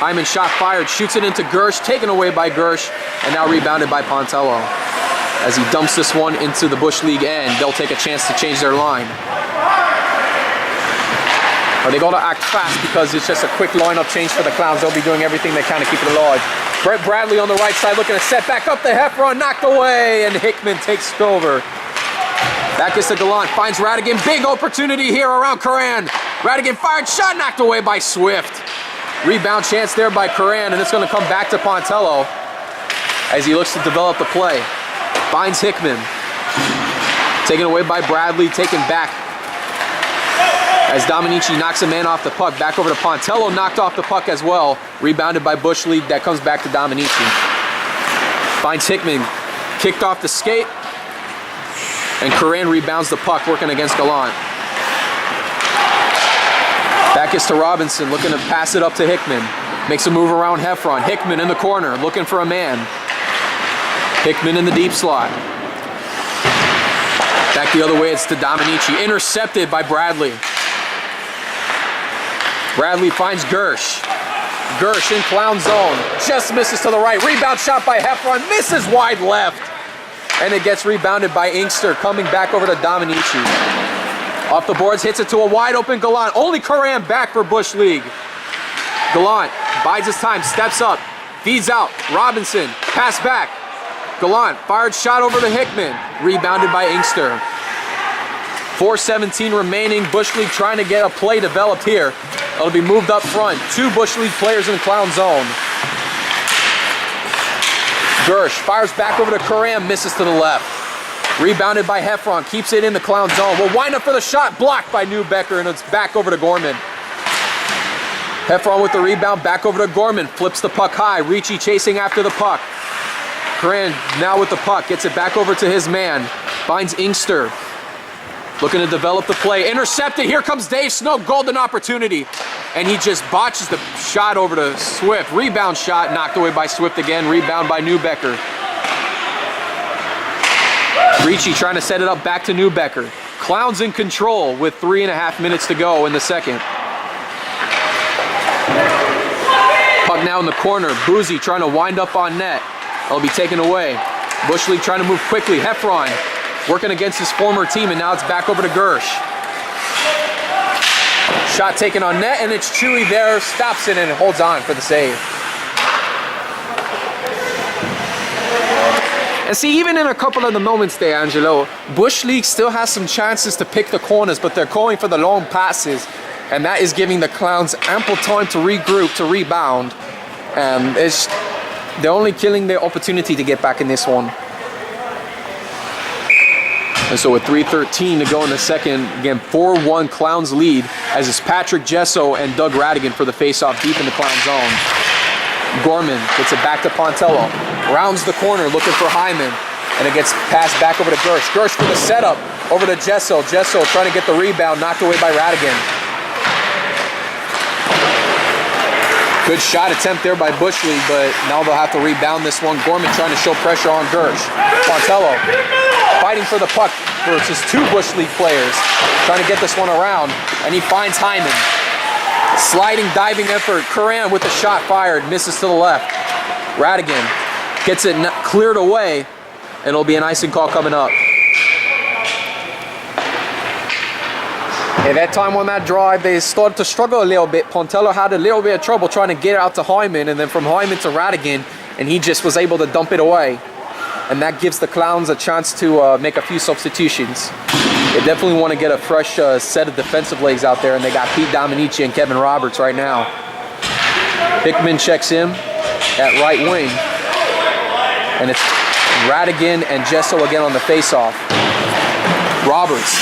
Hyman shot fired, shoots it into Gersh, taken away by Gersh, and now rebounded by Pontello. As he dumps this one into the Bush League end, they'll take a chance to change their line. Are they going to act fast because it's just a quick lineup change for the Klownz? They'll be doing everything they can to keep it alive. Brett Bradley on the right side looking to set back up the Heffron, knocked away, and Hickman takes over. Back is to Gallant, finds Radigan, big opportunity here around Coran. Radigan fired shot, knocked away by Swift. Rebound chance there by Coran, and it's going to come back to Pontello as he looks to develop the play. Finds Hickman. Taken away by Bradley, taken back. As Dominici knocks a man off the puck, back over to Pontello, knocked off the puck as well. Rebounded by Bush League, that comes back to Dominici. Finds Hickman, kicked off the skate, and Coran rebounds the puck, working against Gallant. Back is to Robinson, looking to pass it up to Hickman. Makes a move around Heffron. Hickman in the corner, looking for a man. Hickman in the deep slot. Back the other way, it's to Dominici. Intercepted by Bradley. Bradley finds Gersh. Gersh in Klownz zone. Just misses to the right. Rebound shot by Heffron. Misses wide left. And it gets rebounded by Inkster, coming back over to Dominici. Off the boards, hits it to a wide open Gallant. Only Coran back for Bush League. Gallant bides his time, steps up, feeds out. Robinson, pass back. Gallant, fired shot over to Hickman. Rebounded by Inkster. 4:17 remaining. Bush League trying to get a play developed here. It'll be moved up front. 2 Bush League players in the Klownz zone. Gersh fires back over to Karam, misses to the left. Rebounded by Heffron, keeps it in the Klownz zone. Will wind up for the shot, blocked by Newbecker, and it's back over to Gorman. Heffron with the rebound, back over to Gorman, flips the puck high. Ricci chasing after the puck. Karam now with the puck, gets it back over to his man. Finds Inkster. Looking to develop the play. Intercepted. Here comes Dave Snow. Golden opportunity. And he just botches the shot over to Swift. Rebound shot knocked away by Swift again. Rebound by Newbecker. Ricci trying to set it up back to Newbecker. Klownz in control with 3.5 minutes to go in the second. Puck now in the corner. Boozy trying to wind up on net. It'll be taken away. Bush League trying to move quickly. Heffron working against his former team, and now it's back over to Gersh. Shot taken on net, and it's Chewy there, stops it, and holds on for the save. And see, even in a couple of the moments there, Angelo, Bush League still has some chances to pick the corners, but they're going for the long passes, and that is giving the Klownz ample time to regroup, to rebound. And they're only killing their opportunity to get back in this one. And so with 3:13 to go in the second, again, 4-1 Klownz lead, as it's Patrick Gesso and Doug Radigan for the face-off deep in the Klownz zone. Gorman gets it back to Pontello. Rounds the corner, looking for Hyman. And it gets passed back over to Gersh. Gersh for the setup, over to Gesso. Gesso trying to get the rebound, knocked away by Radigan. Good shot attempt there by Bush League, but now they'll have to rebound this one. Gorman trying to show pressure on Gersh. Pontello fighting for the puck versus 2 Bush League players. Trying to get this one around, and he finds Hyman. Sliding, diving effort. Karam with the shot fired, misses to the left. Radigan gets it cleared away, and it'll be an icing call coming up. At that time on that drive, they started to struggle a little bit. Pontello had a little bit of trouble trying to get out to Hyman, and then from Hyman to Radigan, and he just was able to dump it away. And that gives the Klownz a chance to make a few substitutions. They definitely want to get a fresh set of defensive legs out there, and they got Pete Dominici and Kevin Roberts right now. Hickman checks in at right wing, and it's Radigan and Gesso again on the face-off. Roberts.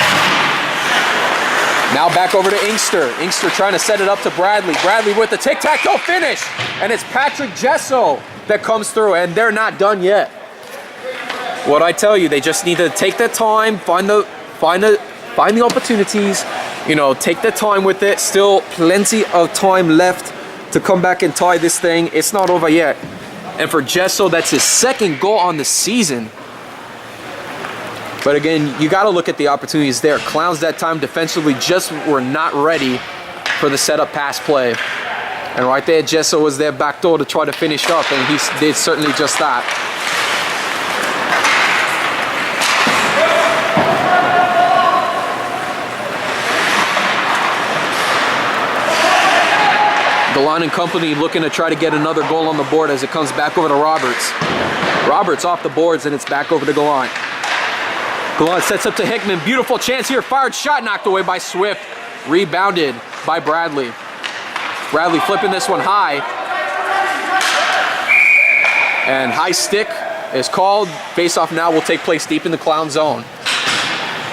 Now back over to Inkster. Inkster trying to set it up to Bradley. Bradley with the tic-tac-toe finish. And it's Patrick Gesso that comes through, and they're not done yet. What I tell you, they just need to take their time, find the opportunities, you know, take their time with it. Still plenty of time left to come back and tie this thing. It's not over yet. And for Gesso, that's his 2nd goal on the season. But again, you got to look at the opportunities there. Klownz that time defensively just were not ready for the setup pass play. And right there, Gesso was there back door to try to finish up, and he did certainly just that. Gallant and company looking to try to get another goal on the board as it comes back over to Roberts. Roberts off the boards, and it's back over to Gallant. Gallant sets up to Hickman. Beautiful chance here. Fired shot knocked away by Swift. Rebounded by Bradley. Bradley flipping this one high. And high stick is called. Face-off now will take place deep in the Klownz zone.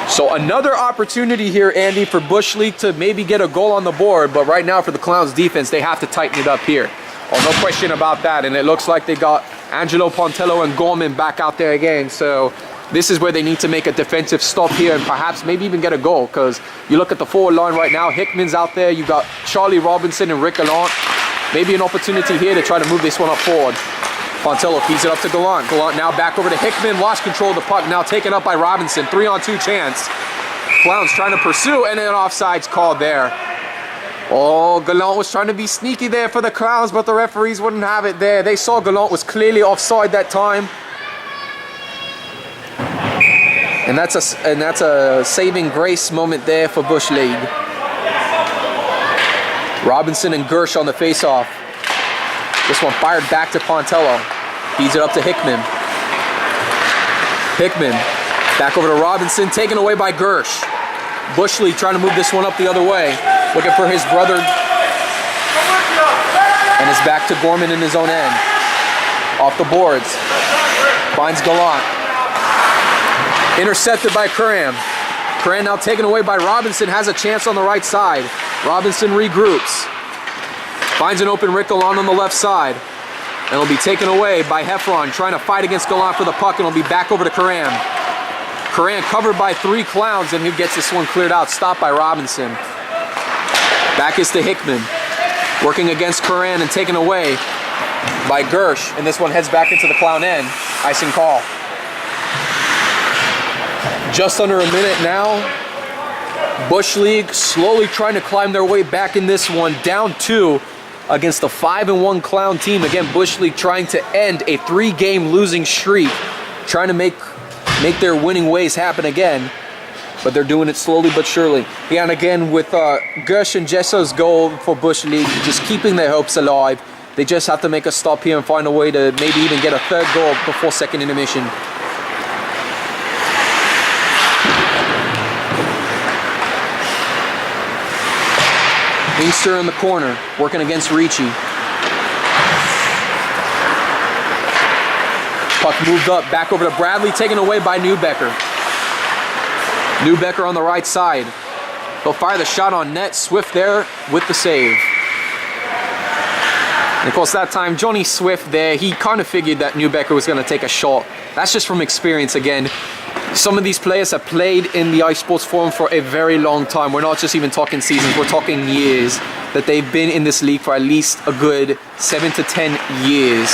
So another opportunity here, Andy, for Bush League to maybe get a goal on the board. But right now for the Klownz defense, they have to tighten it up here. Oh, no question about that. And it looks like they got Angelo, Pontello, and Gorman back out there again. So this is where they need to make a defensive stop here and perhaps maybe even get a goal, because you look at the forward line right now, Hickman's out there, you got Charlie Robinson and Rick Gallant. Maybe an opportunity here to try to move this one up forward. Pontello feeds it up to Gallant. Gallant now back over to Hickman, lost control of the puck, now taken up by Robinson. 3-on-2 chance. Klownz trying to pursue, and an offside's called there. Oh, Gallant was trying to be sneaky there for the Klownz, but the referees wouldn't have it there. They saw Gallant was clearly offside that time. And that's a saving grace moment there for Bush League. Robinson and Gersh on the face-off. This one fired back to Pontello. Feeds it up to Hickman. Hickman back over to Robinson, taken away by Gersh. Bush League trying to move this one up the other way. Looking for his brother. And it's back to Gorman in his own end. Off the boards. Finds Gallant. Intercepted by Curran. Curran now taken away by Robinson. Has a chance on the right side. Robinson regroups. Finds an open Rick Gallant on the left side. And it'll be taken away by Heffron, trying to fight against Gallant for the puck, and it'll be back over to Curran. Curran covered by 3 Klownz, and he gets this one cleared out, stopped by Robinson. Back is to Hickman, working against Curran and taken away by Gersh, and this one heads back into the Clown end. Icing call. Just under a minute now. Bush League slowly trying to climb their way back in this one, down 2 against the 5-1 Clown team. Again, Bush League trying to end a 3-game losing streak, trying to make their winning ways happen again, but they're doing it slowly but surely. Yeah, and again with Gersh and Jesso's goal for Bush League, just keeping their hopes alive. They just have to make a stop here and find a way to maybe even get a 3rd goal before second intermission. Inkster in the corner, working against Ricci. Puck moved up, back over to Bradley, taken away by Newbecker. Newbecker on the right side. He'll fire the shot on net, Swift there with the save. And of course that time, Johnny Swift there, he kind of figured that Newbecker was going to take a shot. That's just from experience again. Some of these players have played in the Ice Sports Forum for a very long time. We're not just even talking seasons, we're talking years. That they've been in this league for at least a good 7 to 10 years.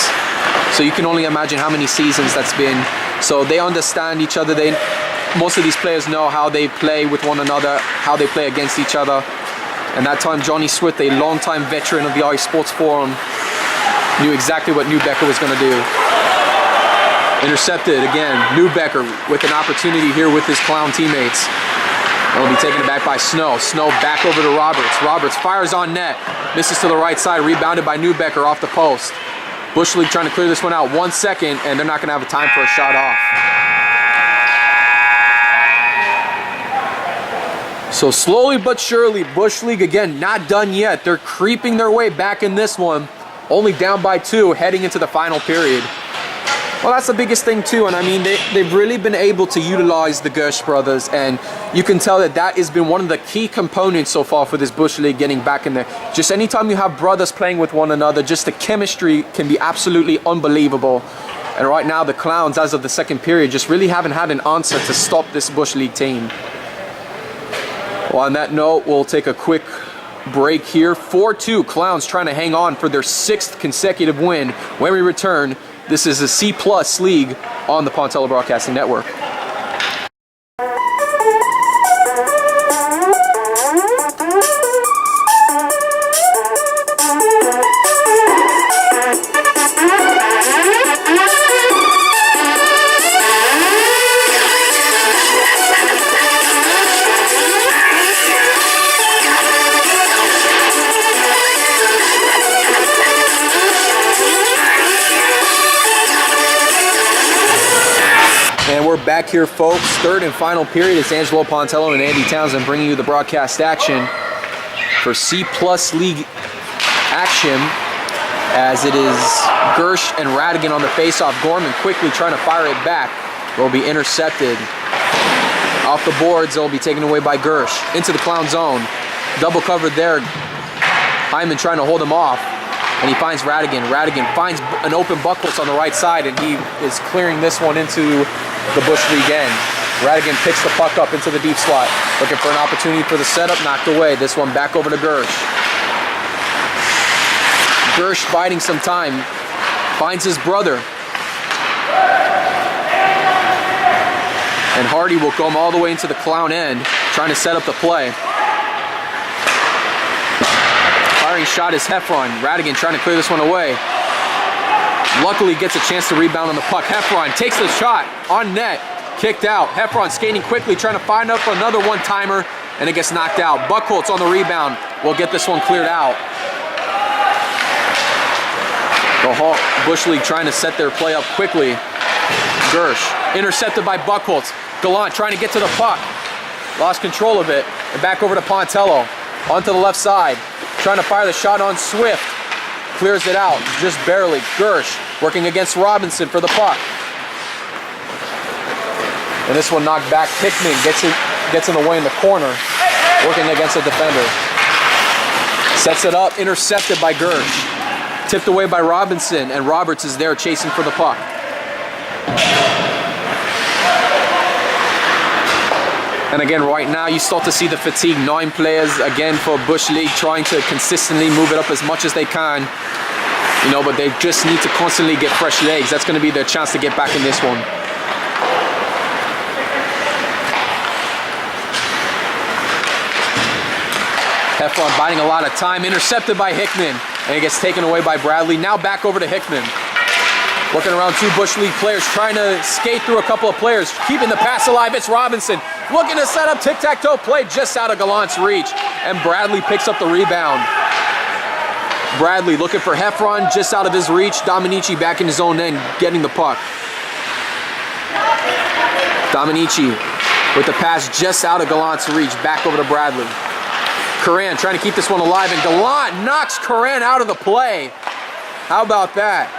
So you can only imagine how many seasons that's been. So they understand each other. Most of these players know how they play with one another, how they play against each other. And that time, Johnny Swift, a long-time veteran of the Ice Sports Forum, knew exactly what Newbecker was going to do. Intercepted again. Newbecker with an opportunity here with his Clown teammates. It'll be taken back by Snow. Snow back over to Roberts. Roberts fires on net. Misses to the right side. Rebounded by Newbecker off the post. Bush League trying to clear this one out. 1 second, and they're not going to have a time for a shot off. So slowly but surely, Bush League again not done yet. They're creeping their way back in this one. Only down by 2 heading into the final period. Well, that's the biggest thing too, and I mean they've really been able to utilize the Gersh brothers, and you can tell that that has been one of the key components so far for this Bush League getting back in there. Just anytime you have brothers playing with one another, just the chemistry can be absolutely unbelievable. And right now the Klownz, as of the second period, just really haven't had an answer to stop this Bush League team. Well, on that note, we'll take a quick break here. 4-2 Klownz trying to hang on for their 6th consecutive win. When we return, this is a C+ league on the Pontella Broadcasting Network. And we're back here, folks. 3rd and final period. It's Angelo Pontello and Andy Townsend bringing you the broadcast action for C+ League action, as it is Gersh and Radigan on the faceoff. Gorman quickly trying to fire it back. Will be intercepted. Off the boards, it'll be taken away by Gersh. Into the Clown zone. Double covered there. Hyman trying to hold him off. And he finds Radigan. Radigan finds an open Buckholz on the right side, and he is clearing this one into the Bush League end. Radigan picks the puck up into the deep slot. Looking for an opportunity for the setup, knocked away. This one back over to Gersh. Gersh biding some time. Finds his brother. And Hardy will come all the way into the Clown end, trying to set up the play. Firing shot is Heffron. Radigan trying to clear this one away. Luckily gets a chance to rebound on the puck. Heffron takes the shot on net. Kicked out. Heffron skating quickly, trying to find up another one-timer, and it gets knocked out. Buckholz on the rebound will get this one cleared out. The Bush League trying to set their play up quickly. Gersh intercepted by Buckholz. Gallant trying to get to the puck. lost control of it, and back over to Pontello. Onto the left side, trying to fire the shot on Swift. Clears it out, just barely. Gersh working against Robinson for the puck. And this one knocked back. Hickman gets in the way in the corner, working against a defender. Sets it up, intercepted by Gersh. Tipped away by Robinson, and Roberts is there chasing for the puck. And again, right now, you start to see the fatigue. 9 players, again, for Bush League, trying to consistently move it up as much as they can. You know, but they just need to constantly get fresh legs. That's going to be their chance to get back in this one. Heffron biding a lot of time, intercepted by Hickman, and it gets taken away by Bradley. Now back over to Hickman. Working around 2 Bush League players, trying to skate through a couple of players, keeping the pass alive. It's Robinson looking to set up tic-tac-toe play just out of Gallant's reach, and Bradley picks up the rebound. Bradley looking for Heffron just out of his reach. Dominici back in his own end, getting the puck. Dominici with the pass just out of Gallant's reach, back over to Bradley. Curran trying to keep this one alive, and Gallant knocks Curran out of the play. How about that?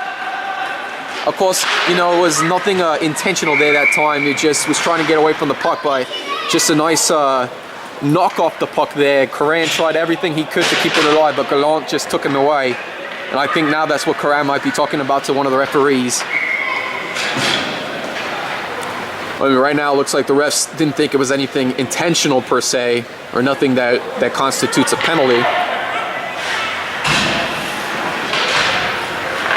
Of course, you know, it was nothing intentional there that time. It just was trying to get away from the puck by just a nice knock off the puck there. Curran tried everything he could to keep it alive, but Gallant just took him away. And I think now that's what Curran might be talking about to one of the referees. I mean, right now it looks like the refs didn't think it was anything intentional per se, or nothing that constitutes a penalty.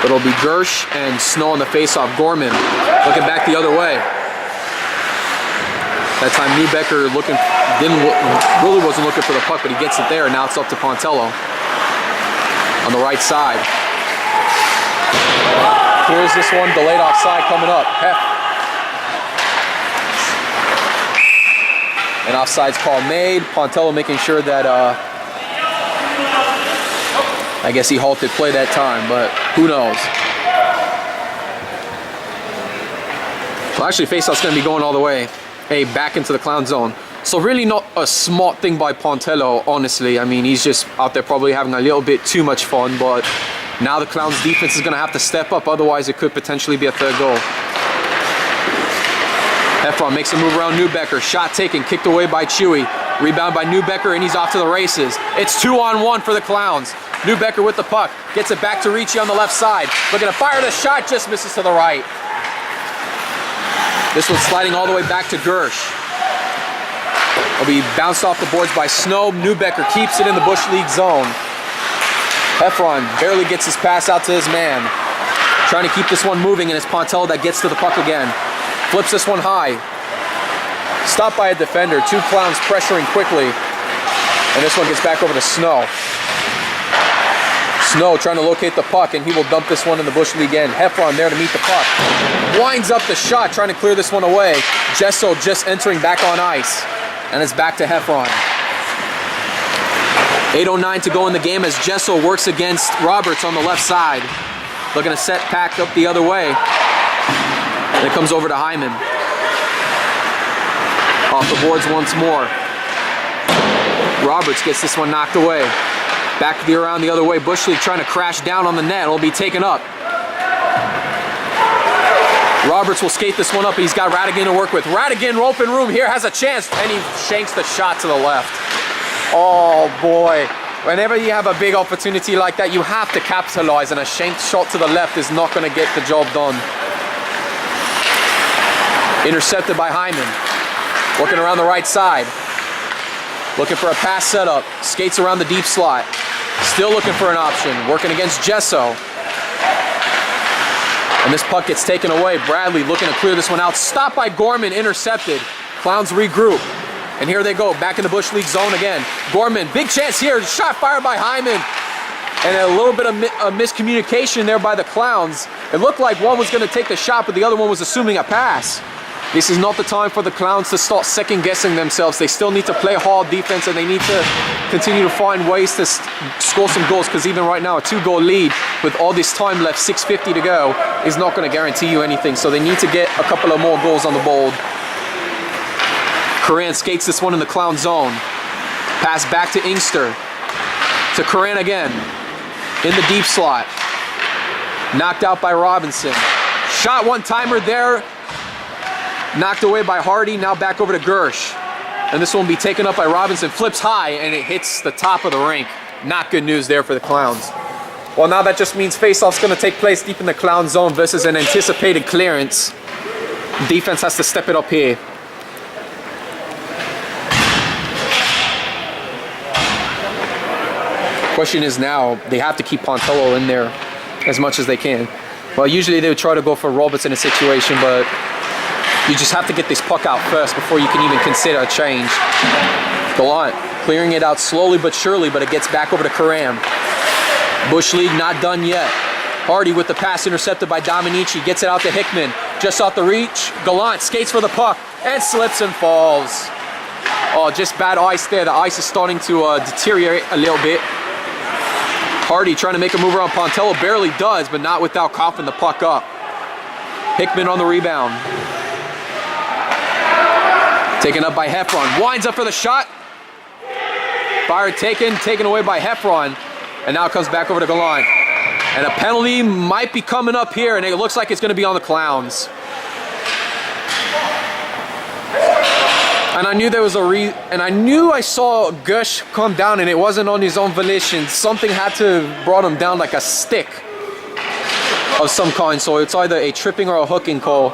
But it'll be Gersh and Snow on the face-off. Gorman looking back the other way. That time Neubecker really wasn't looking for the puck, but he gets it there, and now it's up to Pontello on the right side. Here's this one, delayed offside coming up. An offside's call made. Pontello making sure that I guess he halted play that time, but who knows? Well, actually, faceoff's going to be going all the way. Hey, back into the Klownz zone. So really not a smart thing by Pontello, honestly. I mean, he's just out there probably having a little bit too much fun, but now the Klownz defense is going to have to step up, otherwise it could potentially be a 3rd goal. Heffron makes a move around Neubecker. Shot taken, kicked away by Chewy. Rebound by Neubecker, and he's off to the races. It's 2-on-1 for the Klownz. Neubecker with the puck. Gets it back to Ricci on the left side. Looking to fire the shot, just misses to the right. This one's sliding all the way back to Gersh. It'll be bounced off the boards by Snow. Neubecker keeps it in the Bush League zone. Heffron barely gets his pass out to his man. Trying to keep this one moving, and it's Pontello that gets to the puck again. Flips this one high. Stopped by a defender. 2 Klownz pressuring quickly. And this one gets back over to Snow. Snow trying to locate the puck, and he will dump this one in the Bush League end. Heffron there to meet the puck. Winds up the shot, trying to clear this one away. Gesso just entering back on ice. And it's back to Heffron. 8:09 to go in the game as Gesso works against Roberts on the left side. Looking to set pack up the other way. And it comes over to Hyman. Off the boards once more. Roberts gets this one knocked away. Back around the other way. Bush League trying to crash down on the net. It'll be taken up. Roberts will skate this one up. He's got Radigan to work with. Radigan, open room here, has a chance. And he shanks the shot to the left. Oh boy. Whenever you have a big opportunity like that, you have to capitalize. And a shanked shot to the left is not going to get the job done. Intercepted by Hyman. Working around the right side. Looking for a pass setup. Skates around the deep slot. Still looking for an option. Working against Gesso. And this puck gets taken away. Bradley looking to clear this one out. Stopped by Gorman. Intercepted. Klownz regroup. And here they go. Back in the Bush League zone again. Gorman. Big chance here. Shot fired by Hyman. And a little bit of miscommunication there by the Klownz. It looked like one was going to take the shot, but the other one was assuming a pass. This is not the time for the Klownz to start second-guessing themselves. They still need to play hard defense, and they need to continue to find ways to score some goals, because even right now, a 2-goal lead with all this time left, 6:50 to go, is not going to guarantee you anything. So they need to get a couple of more goals on the board. Coran skates this one in the Klownz zone. Pass back to Inkster. To Coran again. In the deep slot. Knocked out by Robinson. Shot one-timer there. Knocked away by Hardy. Now back over to Gersh. And this one will be taken up by Robinson. Flips high and it hits the top of the rink. Not good news there for the Klownz. Well, now that just means face-off's going to take place deep in the Klownz zone versus an anticipated clearance. Defense has to step it up here. Question is now, they have to keep Pontello in there as much as they can. Well, usually they would try to go for Roberts in a situation, but you just have to get this puck out first before you can even consider a change. Gallant clearing it out slowly but surely, but it gets back over to Karam. Bush League not done yet. Hardy with the pass intercepted by Dominici, gets it out to Hickman. Just off the reach, Gallant skates for the puck and slips and falls. Oh, just bad ice there. The ice is starting to deteriorate a little bit. Hardy trying to make a move around Pontello, barely does, but not without coughing the puck up. Hickman on the rebound. Taken up by Heffron, winds up for the shot. Fire taken away by Heffron, and now comes back over to Gallant. And a penalty might be coming up here, and it looks like it's going to be on the Klownz. And I knew there was I saw Gush come down, and it wasn't on his own volition. Something had to have brought him down, like a stick of some kind. So it's either a tripping or a hooking call.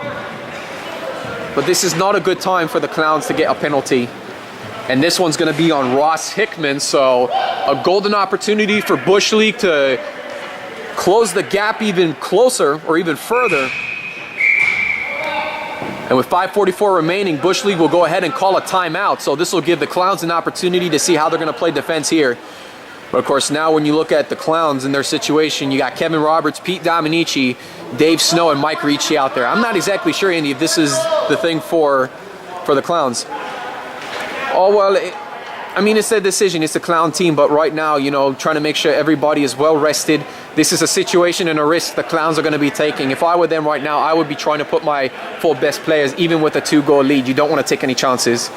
But this is not a good time for the Klownz to get a penalty. And this one's going to be on Ross Hickman. So a golden opportunity for Bush League to close the gap even closer or even further. And with 5:44 remaining, Bush League will go ahead and call a timeout. So this will give the Klownz an opportunity to see how they're going to play defense here. But of course, now when you look at the Klownz and their situation, you got Kevin Roberts, Pete Dominici, Dave Snow, and Mike Ricci out there. I'm not exactly sure, Andy, if this is the thing for the Klownz. Oh, well, I mean, it's their decision. It's the Clown team. But right now, you know, trying to make sure everybody is well rested. This is a situation and a risk the Klownz are going to be taking. If I were them right now, I would be trying to put my 4 best players, even with a 2-goal lead. You don't want to take any chances.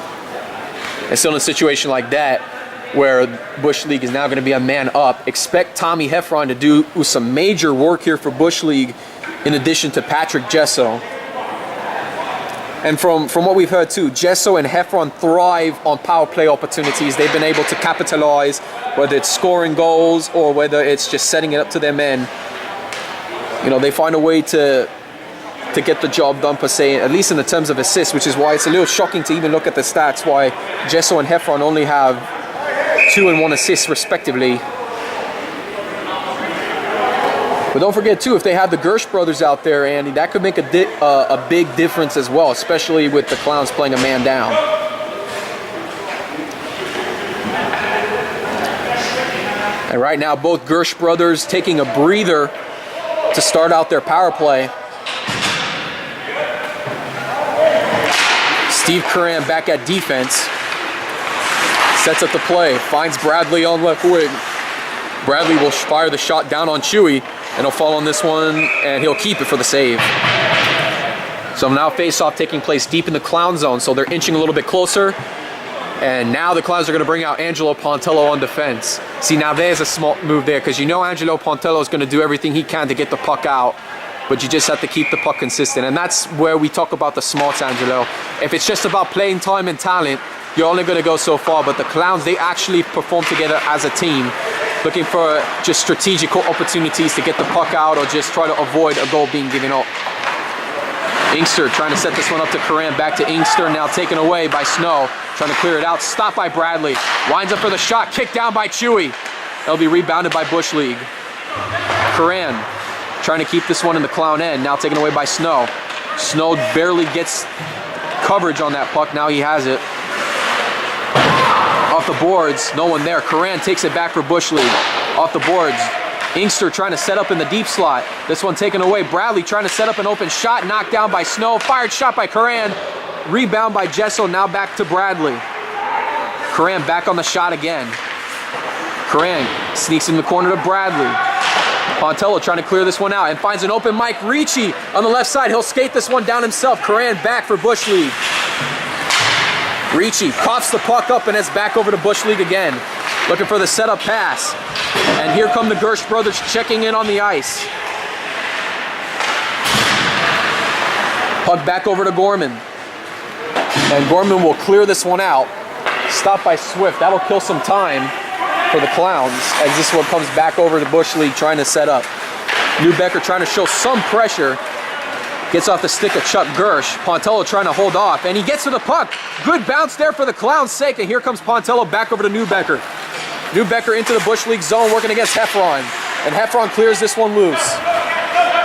And still in a situation like that, where Bush League is now going to be a man up, expect Tommy Heffron to do some major work here for Bush League, in addition to Patrick Gesso. And from what we've heard too, Gesso and Heffron thrive on power play opportunities. They've been able to capitalize, whether it's scoring goals or whether it's just setting it up to their men. You know, they find a way to get the job done per se, at least in the terms of assists, which is why it's a little shocking to even look at the stats, why Gesso and Heffron only have 2 and 1 assists respectively. But don't forget too, if they have the Gersh brothers out there, Andy, that could make a big difference as well, especially with the Klownz playing a man down. And right now, both Gersh brothers taking a breather to start out their power play. Steve Curran back at defense. Sets up the play, finds Bradley on left wing. Bradley will fire the shot down on Chewy, and he'll fall on this one, and he'll keep it for the save. So now face-off taking place deep in the Klownz zone, so they're inching a little bit closer. And now the Klownz are going to bring out Angelo Pontello on defense. See, now there's a smart move there, because you know Angelo Pontello is going to do everything he can to get the puck out, but you just have to keep the puck consistent. And that's where we talk about the smarts, Angelo. If it's just about playing time and talent, you're only going to go so far. But the Klownz, they actually perform together as a team, looking for just strategical opportunities to get the puck out or just try to avoid a goal being given up. Inkster trying to set this one up to Karam. Back to Inkster, now taken away by Snow. Trying to clear it out. Stopped by Bradley. Winds up for the shot. Kicked down by Chewy. That'll be rebounded by Bush League. Karan trying to keep this one in the Clown end. Now taken away by Snow. Snow barely gets coverage on that puck. Now he has it. Off the boards. No one there. Karan takes it back for Bush League. Off the boards. Inkster trying to set up in the deep slot. This one taken away. Bradley trying to set up an open shot. Knocked down by Snow. Fired shot by Karan. Rebound by Gesso. Now back to Bradley. Karan back on the shot again. Karan sneaks in the corner to Bradley. Pontello trying to clear this one out and finds an open Mike Ricci on the left side. He'll skate this one down himself. Karan back for Bush League. Ricci pops the puck up and it's back over to Bush League again. Looking for the setup pass. And here come the Gersh brothers checking in on the ice. Puck back over to Gorman. And Gorman will clear this one out. Stopped by Swift. That'll kill some time for the Klownz as this one comes back over to Bush League trying to set up. Newbecker trying to show some pressure. Gets off the stick of Chuck Gersh. Pontello trying to hold off, and he gets to the puck. Good bounce there for the Klownz' sake, and here comes Pontello back over to Newbecker. Newbecker into the Bush League zone working against Heffron, and Heffron clears this one loose.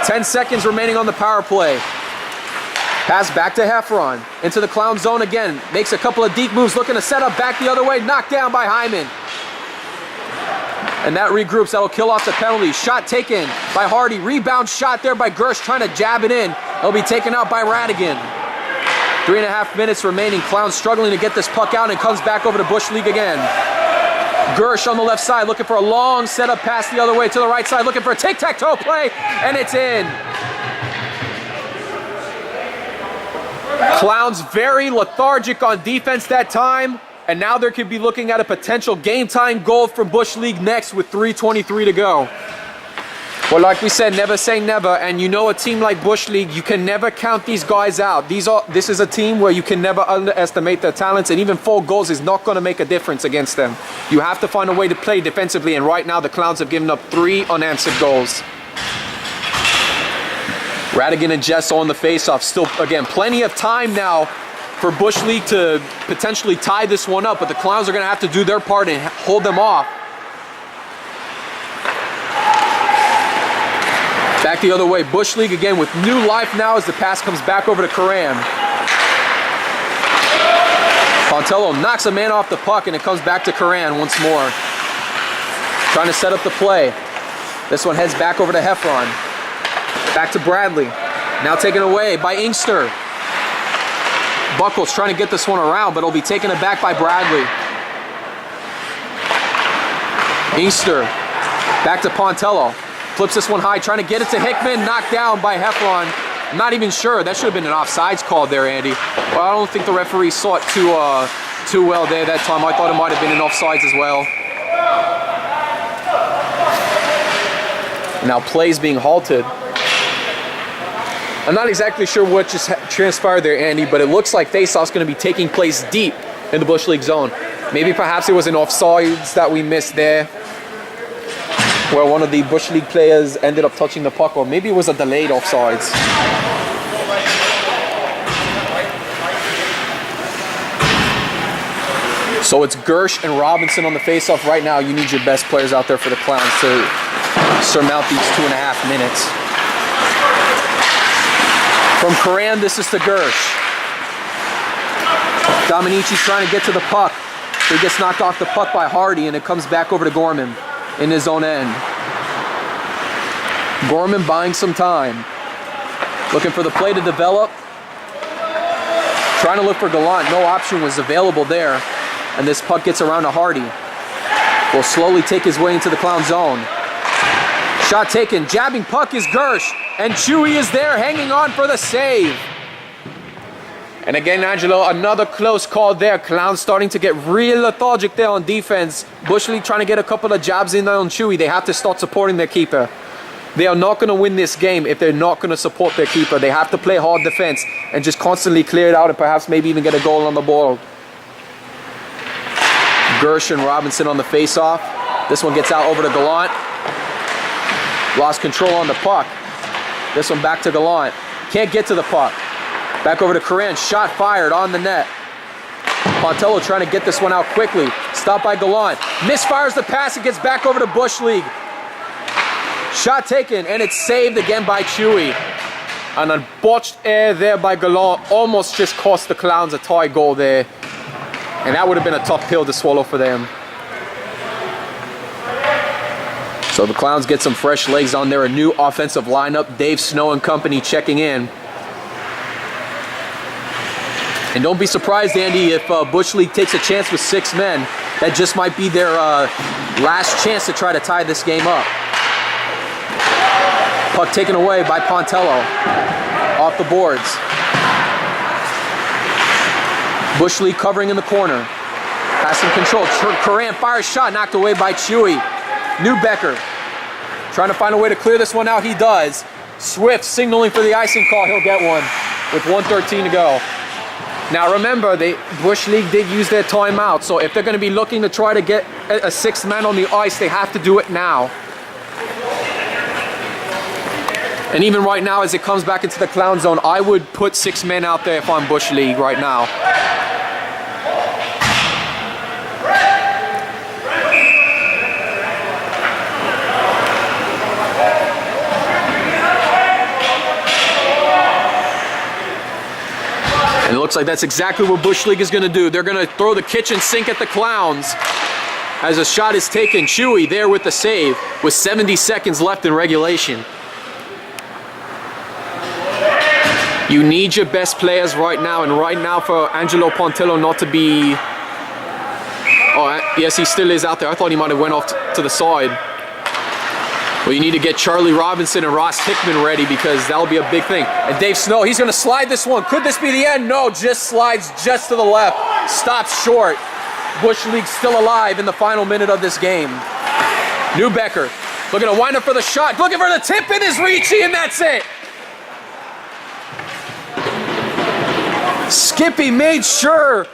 10 seconds remaining on the power play. Pass back to Heffron. Into the Klownz zone again. Makes a couple of deep moves, looking to set up back the other way. Knocked down by Hyman. And that regroups. That'll kill off the penalty. Shot taken by Hardy. Rebound shot there by Gersh trying to jab it in. It'll be taken out by Radigan. 3.5 minutes remaining. Klownz struggling to get this puck out and comes back over to Bush League again. Gersh on the left side looking for a long setup pass the other way to the right side. Looking for a tic-tac-toe play. And it's in. Klownz very lethargic on defense that time. And now they could be looking at a potential game-time goal from Bush League next with 3:23 to go. Well, like we said, never say never. And you know, a team like Bush League, you can never count these guys out. This is a team where you can never underestimate their talents, and even 4 goals is not going to make a difference against them. You have to find a way to play defensively, and right now the Klownz have given up 3 unanswered goals. Radigan and Jess on the face-off. Still, again, plenty of time now for Bush League to potentially tie this one up, but the Klownz are going to have to do their part and hold them off. Back the other way. Bush League again with new life now as the pass comes back over to Karam. Pontello knocks a man off the puck and it comes back to Karan once more. Trying to set up the play. This one heads back over to Heffron. Back to Bradley. Now taken away by Inkster. Buckles trying to get this one around, but it'll be taken aback by Bradley. Inkster back to Pontello. Flips this one high, trying to get it to Hickman. Knocked down by Heffron. I'm not even sure. That should have been an offsides call there, Andy. Well, I don't think the referee saw it too well there that time. I thought it might have been an offsides as well. Now plays being halted. I'm not exactly sure what just transpired there, Andy, but it looks like face-off's going to be taking place deep in the Bush League zone. Maybe perhaps it was an offsides that we missed there, where one of the Bush League players ended up touching the puck, or maybe it was a delayed offsides. So it's Gersh and Robinson on the face-off right now. You need your best players out there for the Klownz to surmount these 2.5 minutes. From Karan, this is to Gersh. Dominici trying to get to the puck. He gets knocked off the puck by Hardy, and it comes back over to Gorman in his own end. Gorman buying some time. Looking for the play to develop. Trying to look for Gallant. No option was available there. And this puck gets around to Hardy. Will slowly take his way into the Klownz zone. Shot taken. Jabbing puck is Gersh. And Chewy is there hanging on for the save. And again, Angelo, another close call there. Klownz starting to get real lethargic there on defense. Bush League trying to get a couple of jabs in there on Chewy. They have to start supporting their keeper. They are not going to win this game if they're not going to support their keeper. They have to play hard defense and just constantly clear it out and perhaps maybe even get a goal on the ball. Gersh and Robinson on the face-off. This one gets out over to Gallant. Lost control on the puck. This one back to Gallant. Can't get to the puck. Back over to Karan. Shot fired on the net. Pontello trying to get this one out quickly. Stopped by Gallant. Misfires the pass. It gets back over to Bush League. Shot taken, and it's saved again by Chewy. And a botched air there by Gallant almost just cost the Klownz a tie goal there. And that would have been a tough pill to swallow for them. So the Klownz get some fresh legs on there. A new offensive lineup. Dave Snow and company checking in. And don't be surprised, Andy, if Bush League takes a chance with 6 men. That just might be their last chance to try to tie this game up. Puck taken away by Pontello. Off the boards. Bush League covering in the corner. Has some control. Karan fires shot, knocked away by Chewy. Newbecker trying to find a way to clear this one out. He does. Swift signaling for the icing call. He'll get one with 1:13 to go. Now remember, Bush League did use their timeout, so if they're going to be looking to try to get a sixth man on the ice, they have to do it now. And even right now, as it comes back into the Klownz zone, I would put 6 men out there if I'm Bush League right now. And it looks like that's exactly what Bush League is going to do. They're going to throw the kitchen sink at the Klownz. As a shot is taken, Chewy there with the save with 70 seconds left in regulation. You need your best players right now, and right now for Angelo Pontillo not to be... Oh, yes, he still is out there. I thought he might have went off to the side. Well, you need to get Charlie Robinson and Ross Hickman ready because that'll be a big thing. And Dave Snow, he's going to slide this one. Could this be the end? No, just slides just to the left. Stops short. Bush League still alive in the final minute of this game. Newbecker looking to wind up for the shot. Looking for the tip. It is Ricci, and that's it. Skippy made sure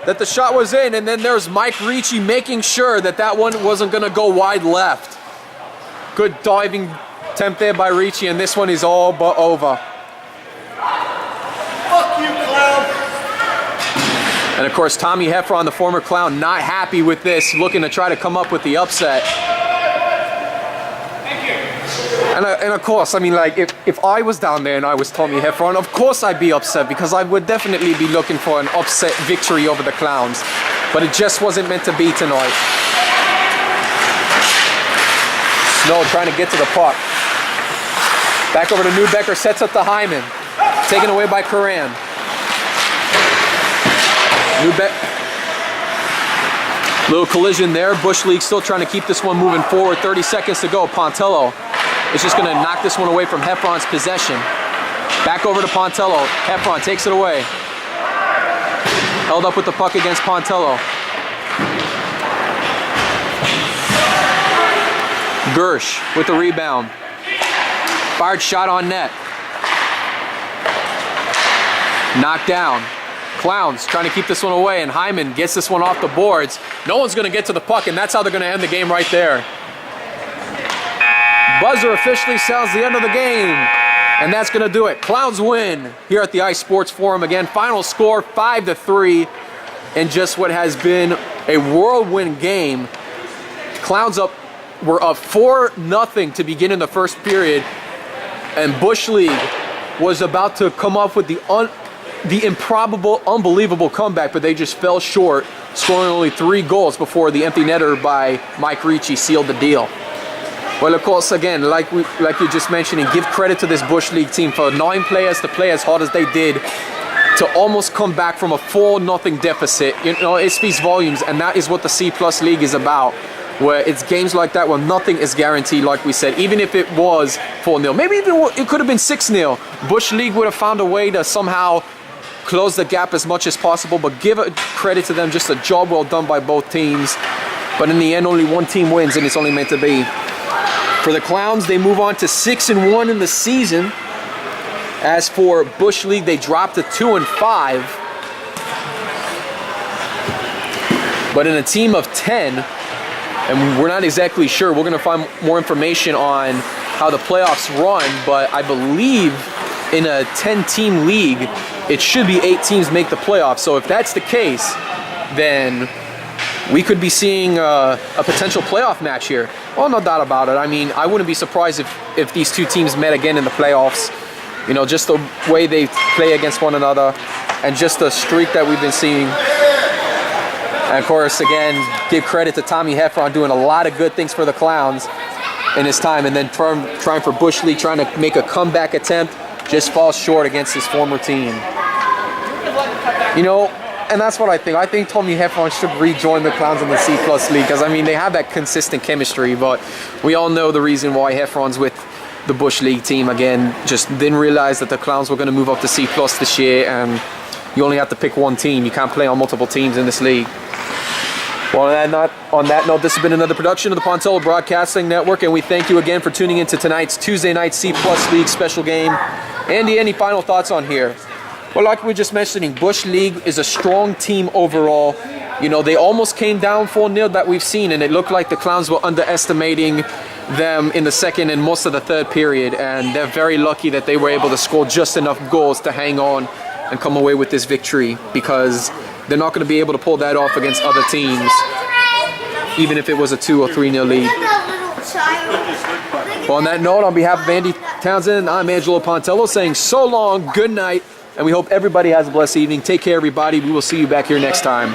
that the shot was in, and then there's Mike Ricci making sure that that one wasn't going to go wide left. Good diving attempt there by Ricci, and this one is all but over. Fuck you, Clown. And of course, Tommy Heffron, the former Clown, not happy with this, looking to try to come up with the upset. And of course, I mean, like, if I was down there and I was Tommy Heffron, of course I'd be upset because I would definitely be looking for an upset victory over the Klownz. But it just wasn't meant to be tonight. Snow trying to get to the puck. Back over to Newbecker, sets up the Hyman. Taken away by Karan. Little collision there. Bush League still trying to keep this one moving forward. 30 seconds to go. Pontillo is just going to knock this one away from Heffron's possession. Back over to Pontillo. Heffron takes it away. Held up with the puck against Pontillo. Gersh with the rebound. Fired shot on net. Knocked down. Klownz trying to keep this one away, and Hyman gets this one off the boards. No one's going to get to the puck, and that's how they're going to end the game right there. Buzzer officially sounds the end of the game, and that's going to do it. Klownz win here at the Ice Sports Forum. Again, final score 5-3 in just what has been a whirlwind game. Klownz were up 4-0 to begin in the first period, and Bush League was about to come up with the improbable, unbelievable comeback, but they just fell short, scoring only 3 goals before the empty netter by Mike Ricci sealed the deal. Well, of course, again, like you just mentioned, and give credit to this Bush League team for 9 players to play as hard as they did to almost come back from a 4-0 deficit. You know, it speaks volumes, and that is what the C+ League is about, where it's games like that where nothing is guaranteed, like we said. Even if it was 4-0, maybe even it could have been 6-0. Bush League would have found a way to somehow close the gap as much as possible, but give credit to them, just a job well done by both teams. But in the end, only one team wins, and it's only meant to be. For the Klownz, they move on to 6-1 in the season. As for Bush League, they dropped to 2-5. But in a team of 10, and we're not exactly sure, we're going to find more information on how the playoffs run, but I believe in a 10-team league, it should be 8 teams make the playoffs. So if that's the case, then we could be seeing a potential playoff match here. Well, no doubt about it. I mean, I wouldn't be surprised if these two teams met again in the playoffs. You know, just the way they play against one another and just the streak that we've been seeing. And of course, again, give credit to Tommy Heffron doing a lot of good things for the Klownz in his time, and then trying for Bush League, trying to make a comeback attempt, just falls short against his former team. You know, and that's what I think. I think Tommy Heffron should rejoin the Klownz in the C+ League, because I mean, they have that consistent chemistry, but we all know the reason why Heffron's with the Bush League team. Again, just didn't realize that the Klownz were going to move up to C+ this year, and you only have to pick one team. You can't play on multiple teams in this league. Well, on that note, this has been another production of the Pontello Broadcasting Network, and we thank you again for tuning in to tonight's Tuesday night C+ League special game. Andy, any final thoughts on here? Well, like we were just mentioning, Bush League is a strong team overall. You know, they almost came down 4-0 that we've seen, and it looked like the Klownz were underestimating them in the second and most of the third period, and they're very lucky that they were able to score just enough goals to hang on and come away with this victory, because they're not going to be able to pull that off against other teams, even if it was a 2 or 3-0 lead. Well, on that note, on behalf of Andy Townsend, I'm Angelo Pontello saying so long, good night, and we hope everybody has a blessed evening. Take care, everybody. We will see you back here next time.